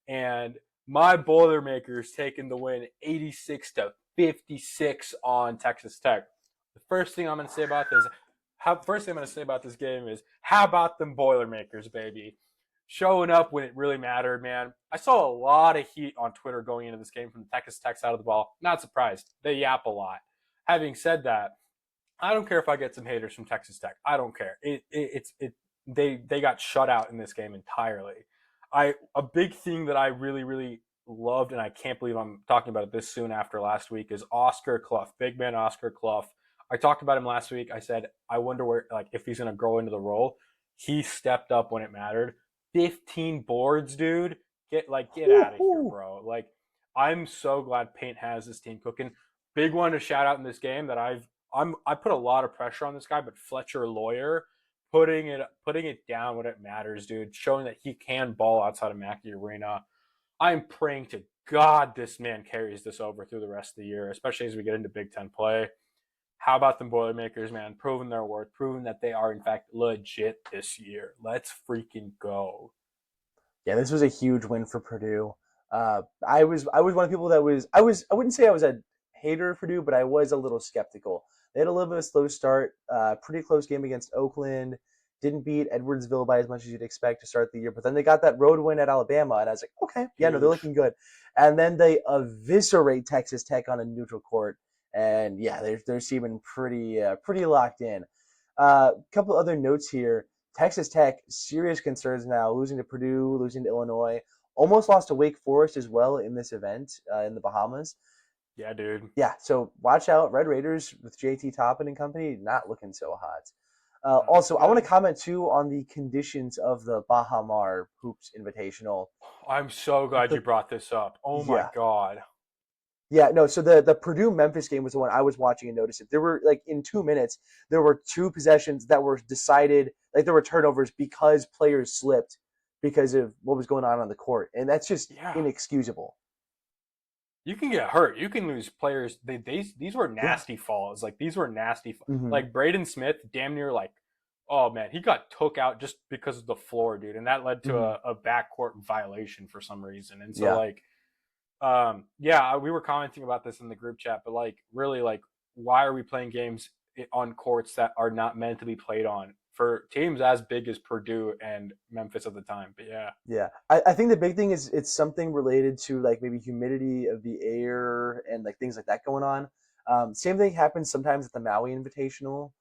and my Boilermakers taking the win 86-56 on Texas Tech. The first thing I'm going to say about this game is how about them Boilermakers, baby? Showing up when it really mattered, man. I saw a lot of heat on Twitter going into this game from the Texas Tech side of the ball. Not surprised. They yap a lot. Having said that, I don't care if I get some haters from Texas Tech. I don't care. They got shut out in this game entirely. A big thing that I really loved, and I can't believe I'm talking about it this soon after last week, is Oscar Clough, big man Oscar Clough. I talked about him last week. I said I wonder where, like, if he's going to grow into the role. He stepped up when it mattered. 15 boards, dude. Get out of here, Woo-hoo. bro. Like, I'm so glad Paint has this team cooking. Big one to shout out in this game that I put a lot of pressure on this guy, but Fletcher Lawyer putting it down when it matters, dude, showing that he can ball outside of Mackey Arena. I'm praying to God this man carries this over through the rest of the year, especially as we get into Big Ten play. How about them Boilermakers, man? Proving their worth, proving that they are in fact legit this year. Let's freaking go. Yeah, this was a huge win for Purdue. I was one of the people that I wouldn't say I was a hater of Purdue, but I was a little skeptical. They had a little bit of a slow start, pretty close game against Oakland. Didn't beat Edwardsville by as much as you'd expect to start the year, but then they got that road win at Alabama, and I was like, okay, yeah, no, they're Huge. looking good. And then they eviscerate Texas Tech on a neutral court, and yeah, they're seeming pretty locked in. A couple other notes here. Texas Tech, serious concerns now, losing to Purdue, losing to Illinois. Almost lost to Wake Forest as well in this event in the Bahamas. Yeah, dude. Yeah, so watch out. Red Raiders with JT Toppin and company, not looking so hot. Not Also, I want to good. comment too on the conditions of the Baha Mar Hoops Invitational. I'm so glad you The brought this up. Oh my Yeah, god. yeah, no. So the Purdue Memphis game was the one I was watching and noticed it. There were like in 2 minutes, there were two possessions that were decided like there were turnovers because players slipped because of what was going on the court, and that's just Yeah. inexcusable. You can get hurt. You can lose players. These were Yeah. nasty falls. Like these were nasty. Hmm. Like Braden Smith, damn near like, oh man, he got took out just because of the floor, dude, and that led to Hmm. a backcourt violation for some reason. And so Yeah. like, yeah, we were commenting about this in the group chat, but like, really, like, why are we playing games on courts that are not meant to be played on for teams as big as Purdue and Memphis at the time? But yeah, Yeah, I think the big thing is it's something related to like maybe humidity of the air and like things like that going on. Same thing happens sometimes at the Maui Invitational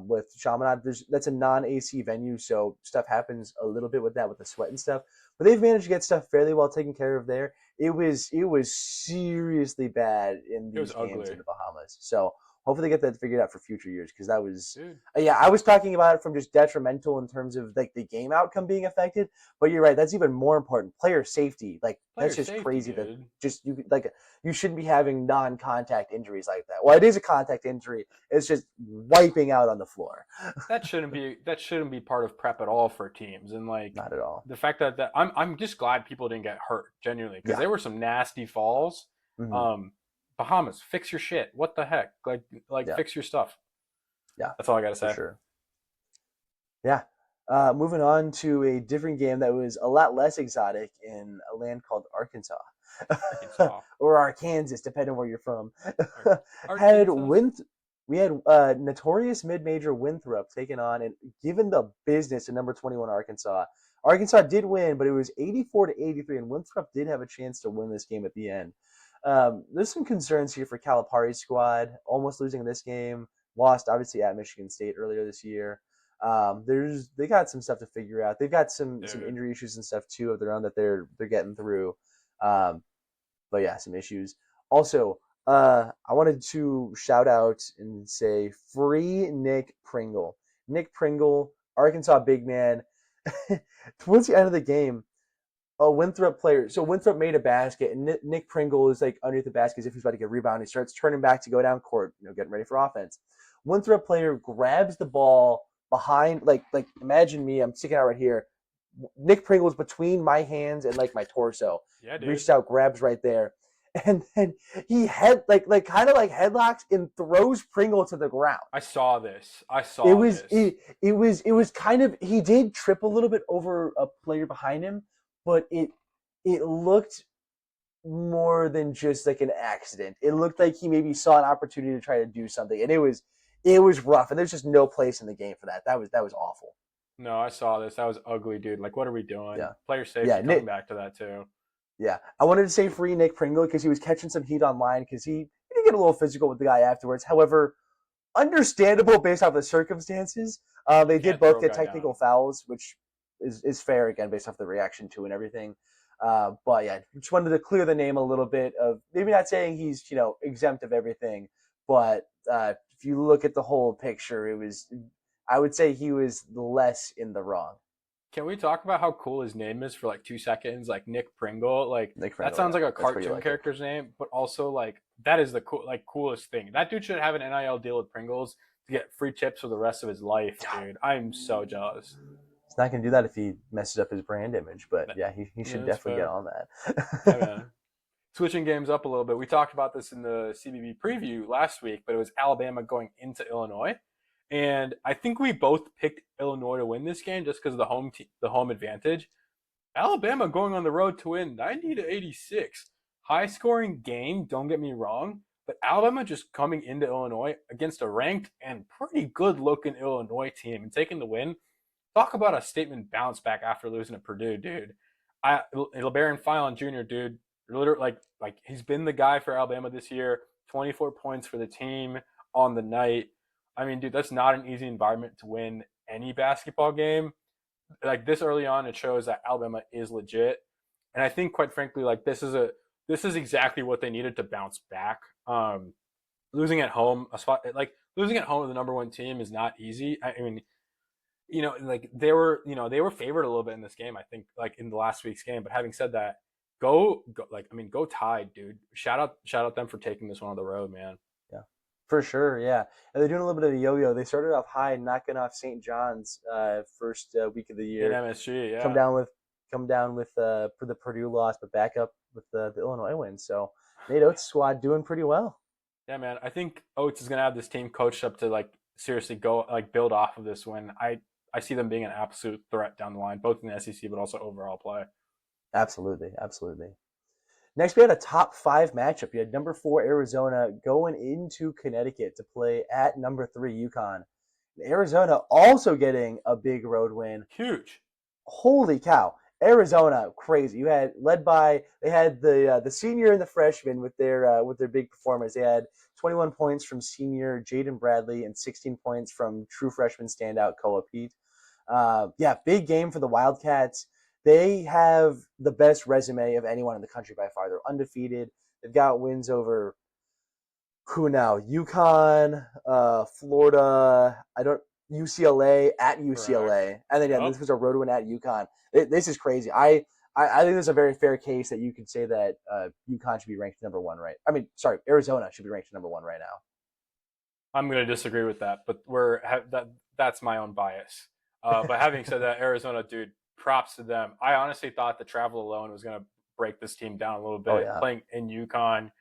with Chaminade. That's a non-AC venue, so stuff happens a little bit with that with the sweat and stuff. But they've managed to get stuff fairly well taken care of there. It was seriously bad in it was these games in ugly, the Bahamas. So hopefully they get that figured out for future years because that was dude. yeah, I was talking about it from just detrimental in terms of like the game outcome being affected, but you're right. That's even more important. Player safety, like that's Player just safety, crazy. That dude. just you shouldn't be having non-contact injuries like that. Well, it is a contact injury. It's just wiping out on the floor. That shouldn't be part of prep at all for teams. And like Not at all. the fact that I'm just glad people didn't get hurt genuinely because Yeah. there were some nasty falls. Hmm. Um, Bahamas, fix your shit. What the heck? Like Yeah. fix your stuff. Yeah. That's all I gotta For say. sure. Yeah. Moving on to a different game that was a lot less exotic in a land called Arkansas. Arkansas, Or Arkansas, depending where you're from. had Arkansas. Win we had notorious mid-major Winthrop taken on and given the business to number 21 Arkansas. Arkansas did win, but it was 84 to 83, and Winthrop did have a chance to win this game at the end. There's some concerns here for Calipari's squad, almost losing this game. Lost obviously at Michigan State earlier this year. They got some stuff to figure out. They've got some Dude. injury issues and stuff too of their own that they're getting through. Um, but yeah, some issues. Also, I wanted to shout out and say free Nick Pringle. Nick Pringle, Arkansas big man. Towards the end of the game, a Winthrop player. So Winthrop made a basket, and Nick Pringle is like underneath the basket as if he's about to get a rebound. He starts turning back to go down court, getting ready for offense. Winthrop player grabs the ball behind, like imagine me, I'm sticking out right here. Nick Pringle is between my hands and like my torso. Yeah, dude. Reached out, grabs right there, and then he head like kind of like headlocks and throws Pringle to the ground. I saw this. I It saw was this. it was kind of he did trip a little bit over a player behind him, but it looked more than just like an accident. It looked like he maybe saw an opportunity to try to do something, and it was rough. And there's just no place in the game for that. That was awful. No, I saw this. That was ugly, dude. Like, what are we doing? Yeah, Player yeah, safety coming Nick. back to that too. Yeah, I wanted to say free Nick Pringle because he was catching some heat online because he did get a little physical with the guy afterwards. However, understandable based off the circumstances. You They did can't both throw a get guy technical down. fouls, which is fair again based off the reaction to and everything. But yeah, just wanted to clear the name a little bit of maybe not saying he's exempt of everything, but if you look at the whole picture, it was I would say he was less in the wrong. Can we talk about how cool his name is for like 2 seconds? Like Nick Pringle. Like Nick that Pringle, sounds yeah, like a that's pretty cartoon electric. character's name, but also like that is the coolest thing. That dude should have an NIL deal with Pringles to get free tips for the rest of his life, dude. I'm so jealous. He's not gonna do that if he messes up his brand image, but That, yeah, he should that's definitely get fair. on Yeah, that. man. Switching games up a little bit, we talked about this in the CBB preview last week, but it was Alabama going into Illinois, and I think we both picked Illinois to win this game just because of the home advantage. Alabama going on the road to win 90 to 86. High scoring game, don't get me wrong, but Alabama just coming into Illinois against a ranked and pretty good looking Illinois team and taking the win. Talk about a statement bounce back after losing to Purdue, dude. LeBaron Fillon Jr., dude, literally like he's been the guy for Alabama this year. 24 points for the team on the night. I mean, dude, that's not an easy environment to win any basketball game. Like this early on, it shows that Alabama is legit. And I think, quite frankly, like this is exactly what they needed to bounce back. Losing at home, losing at home to the number one team is not easy. I mean, like they were favored a little bit in this game. I think, like in the last week's game. But having said that, go Tide, dude. Shout out them for taking this one on the road, man. Yeah, for sure. Yeah, and they're doing a little bit of a yo-yo. They started off high, knocking off St. John's first week of the In year. MSG, Come yeah. down with for the Purdue loss, but back up with the Illinois win. So Nate Oates' squad doing pretty well. Yeah, man. I think Oates is gonna have this team coached up to like seriously go like build off of this win. I see them being an absolute threat down the line, both in the SEC but also overall play. Absolutely, absolutely. Next, we had a top five matchup. You had number 4 Arizona going into Connecticut to play at number 3 UConn. Arizona also getting a big road win. Huge. Holy cow! Arizona, crazy. They had the senior and the freshman with their big performance. They had 21 points from senior Jaden Bradley and 16 points from true freshman standout Koa Pete. Yeah, big game for the Wildcats. They have the best resume of anyone in the country by far. They're undefeated. They've got wins over who now? UConn, Florida. I don't UCLA at Correct. UCLA, and then yeah, Yep. this was a road win at UConn. This is crazy. I think there's a very fair case that you could say that UConn should be ranked number 1, right? I mean, sorry, Arizona should be ranked number 1 right now. I'm gonna disagree with that, but that's my own bias. But having said that, Arizona, dude, props to them. I honestly thought the travel alone was gonna break this team down a little Oh bit. yeah. Playing in UConn,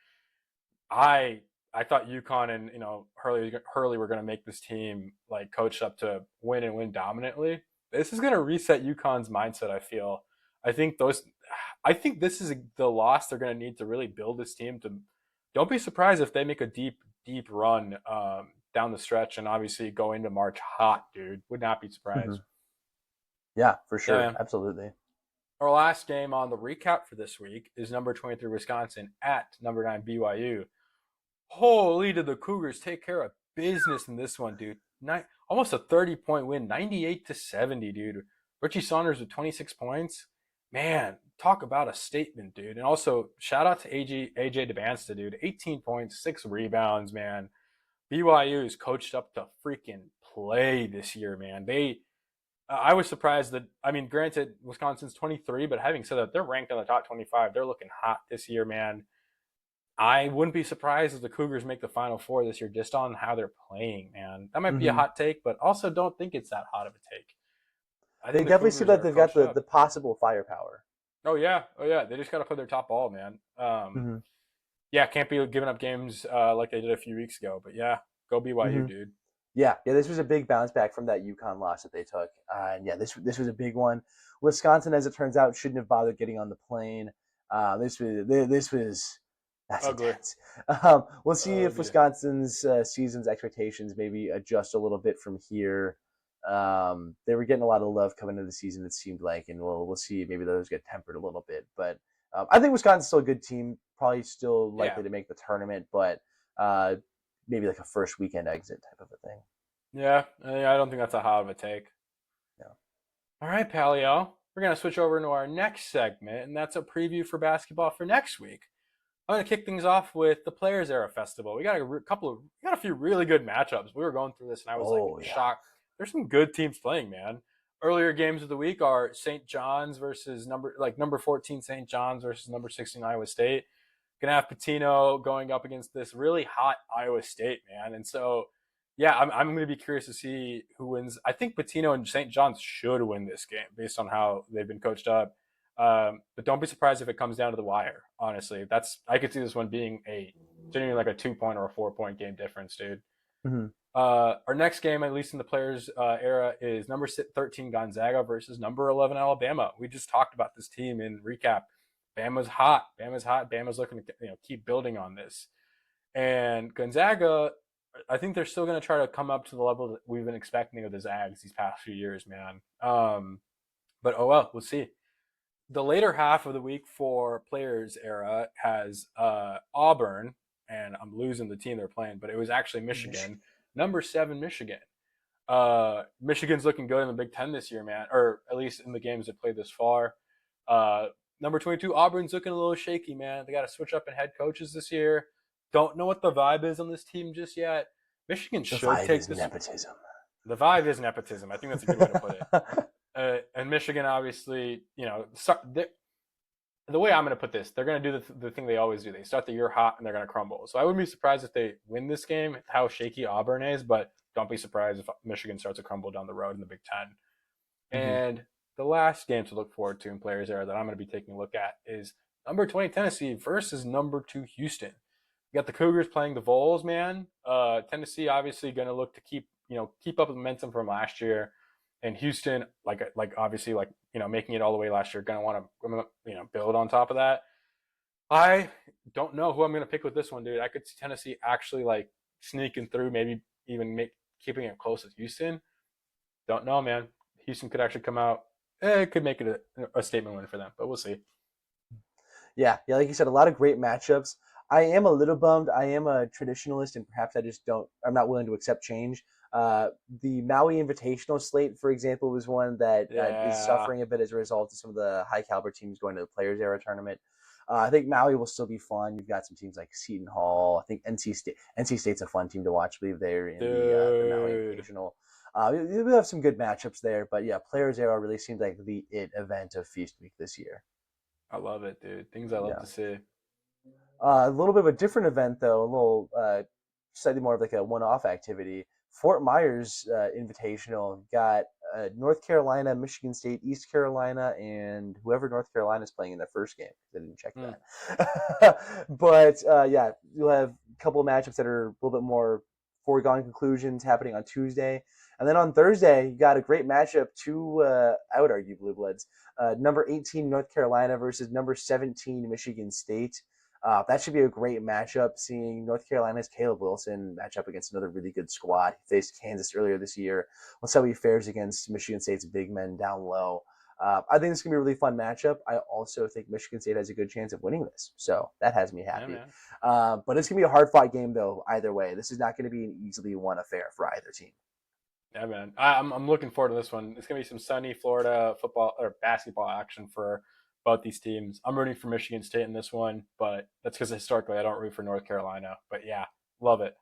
I thought UConn and Hurley were going to make this team like coached up to win and win dominantly. This is going to reset UConn's mindset. I feel. I think those. I think this is the loss they're going to need to really build this team. To don't be surprised if they make a deep run down the stretch and obviously go into March hot, dude. Would not be Mm-hmm. surprised. Yeah, for Yeah, sure, man. absolutely. Our last game on the recap for this week is number 23 Wisconsin at number 9 BYU. Holy, did the Cougars take care of business in this one, dude? Almost a 30-point win, 98-70, dude. Richie Saunders with 26 points. Man, talk about a statement, dude. And also, shout out to AJ DeBansta, dude. 18 points, 6 rebounds, man. BYU is coached up to freaking play this year, man. I was surprised that, I mean, granted, Wisconsin's 23, but having said that, they're ranked in the top 25. They're looking hot this year, man. I wouldn't be surprised if the Cougars make the Final Four this year just on how they're playing, man. That might be a Mm-hmm. hot take, but also don't think it's that hot of a take. I They think the definitely seem Cougars like are they've got coached the up. possible firepower. Oh yeah. They just got to play their top ball, man. Mm-hmm. Yeah, can't be giving up games like they did a few weeks ago. But yeah, go BYU, Mm-hmm. dude. Yeah. This was a big bounce back from that UConn loss that they took. And yeah, this was a big one. Wisconsin, as it turns out, shouldn't have bothered getting on the plane. This was that's Ugly, intense. We'll see if ugly. Wisconsin's season's expectations maybe adjust a little bit from here. They were getting a lot of love coming into the season, it seemed like, and we'll see maybe those get tempered a little bit. But I think Wisconsin's still a good team, probably still Yeah, likely to make the tournament, but uh, maybe like a first weekend exit type of a thing. yeah. I don't think that's a hot of a take. Yeah. All right, Palio. We're gonna switch over into our next segment, and that's a preview for basketball for next week. I'm going to kick things off with the Players Era Festival. We got a few really good matchups. We were going through this, and I was like Oh yeah. shocked. There's some good teams playing, man. Earlier games of the week are St. John's versus number 14 St. John's versus number 16 Iowa State. Gonna have Patino going up against this really hot Iowa State, man. And so, yeah, I'm going to be curious to see who wins. I think Patino and St. John's should win this game based on how they've been coached up. But don't be surprised if it comes down to the wire. Honestly, I could see this one being genuinely like a 2 point or a 4 point game difference, dude. Mm-hmm. Our next game, at least in the players era, is number 13 Gonzaga versus number 11 Alabama. We just talked about this team in recap. Bama's hot. Bama's hot. Bama's looking to keep building on this. And Gonzaga, I think they're still going to try to come up to the level that we've been expecting of the Zags these past few years, man. But oh well, we'll see. The later half of the week for players era has Auburn, and I'm losing the team they're playing, but it was actually Michigan, number 7 Michigan. Michigan's looking good in the Big Ten this year, man, or at least in the games they played this far. number 22, Auburn's looking a little shaky, man. They got to switch up in head coaches this year. Don't know what the vibe is on this team just yet. Michigan The should vibe take is this. nepotism. The vibe is nepotism. I think that's a good way to put it. And Michigan, obviously, the way I'm going to put this, they're going to do the thing they always do. They start the year hot and they're going to crumble. So I wouldn't be surprised if they win this game, how shaky Auburn is, but don't be surprised if Michigan starts to crumble down the road in the Big Ten. Mm-hmm. And the last game to look forward to in Players Era that I'm going to be taking a look at is number 20 Tennessee versus number 2 Houston. You got the Cougars playing the Vols, man. Tennessee obviously going to look to keep up the momentum from last year, and Houston, obviously making it all the way last year, going to want to build on top of that. I don't know who I'm going to pick with this one, dude. I could see Tennessee actually sneaking through, maybe even keeping it close with Houston. Don't know, man. Houston could actually come out. It could make it a statement win for them, but we'll see. Yeah, like you said, a lot of great matchups. I am a little bummed. I am a traditionalist, and perhaps I'm not willing to accept change. The Maui Invitational slate, for example, was one that is Yeah. suffering a bit as a result of some of the high caliber teams going to the Players Era tournament. I think Maui will still be fun. You've got some teams like Seton Hall. I think NC State's a fun team to watch. I believe they're in the Maui Dude. Invitational. We have some good matchups there, but yeah, Players Era really seems like the event of Feast Week this year. I love it, dude. Things I love Yeah. to see. A little bit of a different event, though, a little slightly more of like a one-off activity. Fort Myers Invitational got North Carolina, Michigan State, East Carolina, and whoever North Carolina is playing in their first game. I didn't check that. But yeah, you'll have a couple of matchups that are a little bit more foregone conclusions happening on Tuesday. And then on Thursday, you got a great matchup. I would argue, Blue Bloods. Number 18, North Carolina versus number 17, Michigan State. That should be a great matchup, seeing North Carolina's Caleb Wilson match up against another really good squad. He faced Kansas earlier this year. Let's see how he fares against Michigan State's big men down low. I think this is going to be a really fun matchup. I also think Michigan State has a good chance of winning this. So that has me happy. Yeah, but it's going to be a hard-fought game, though, either way. This is not going to be an easily won affair for either team. yeah, man. I'm looking forward to this one. It's gonna be some sunny Florida football or basketball action for both these teams. I'm rooting for Michigan State in this one, but that's because historically I don't root for North Carolina. But yeah, love it.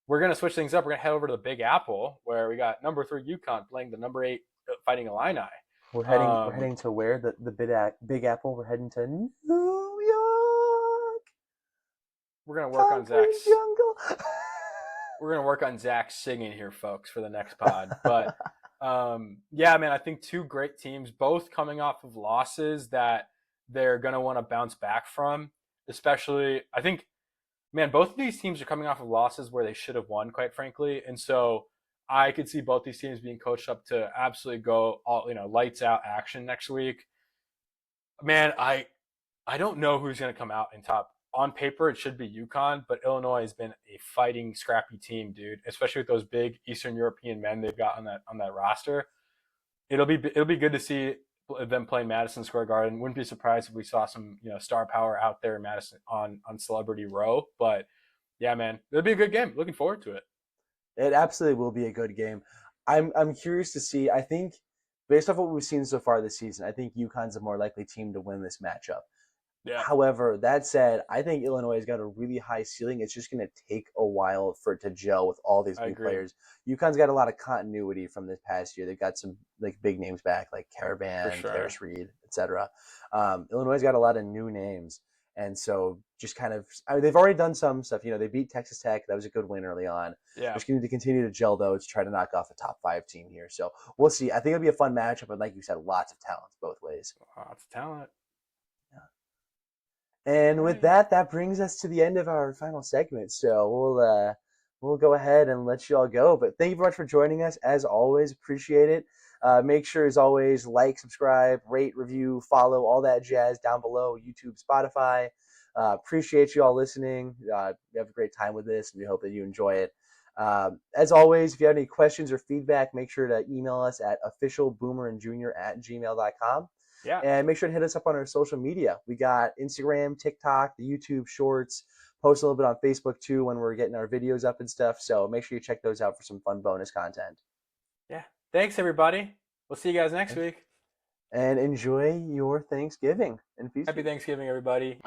We're gonna switch things up. We're gonna head over to the Big Apple, where we got number 3 UConn playing the number 8 Fighting Illini. We're heading to where the Big Apple. We're heading to New York. We're gonna work on Zach's jungle. We're gonna work on Zach's singing here, folks, for the next pod. But yeah, man, I think two great teams, both coming off of losses that they're gonna want to bounce back from. Especially, I think, man, both of these teams are coming off of losses where they should have won, quite frankly, and so I could see both these teams being coached up to absolutely go all lights out action next week. Man, I don't know who's going to come out in top. On paper, it should be UConn, but Illinois has been a fighting, scrappy team, dude. Especially with those big Eastern European men they've got on that roster. It'll be good to see them playing Madison Square Garden. Wouldn't be surprised if we saw some star power out there in Madison on Celebrity Row. But yeah, man, it'll be a good game. Looking forward to it. It absolutely will be a good game. I'm curious to see. I think based off what we've seen so far this season, I think UConn's a more likely team to win this matchup. Yeah. However, that said, I think Illinois has got a really high ceiling. It's just going to take a while for it to gel with all these new players. UConn's got a lot of continuity from this past year. They've got some big names back, like Caravan, sure. Karis Reed, etc. Illinois got a lot of new names, and so just they've already done some stuff. They beat Texas Tech. That was a good win early on. Yeah. They're just going to continue to gel though to try to knock off the top 5 team here. So we'll see. I think it'll be a fun matchup, but like you said, lots of talent both ways. Lots of talent. And with that brings us to the end of our final segment. So we'll go ahead and let you all go. But thank you very much for joining us. As always, appreciate it. Make sure, as always, like, subscribe, rate, review, follow, all that jazz down below, YouTube, Spotify. Appreciate you all listening. We have a great time with this, and we hope that you enjoy it. As always, if you have any questions or feedback, make sure to email us at officialboomerandjunior@gmail.com. Yeah. And make sure to hit us up on our social media. We got Instagram, TikTok, the YouTube Shorts, post a little bit on Facebook too when we're getting our videos up and stuff. So make sure you check those out for some fun bonus content. Yeah. Thanks, everybody. We'll see you guys next week. and enjoy your Thanksgiving and feast. Happy Thanksgiving, everybody.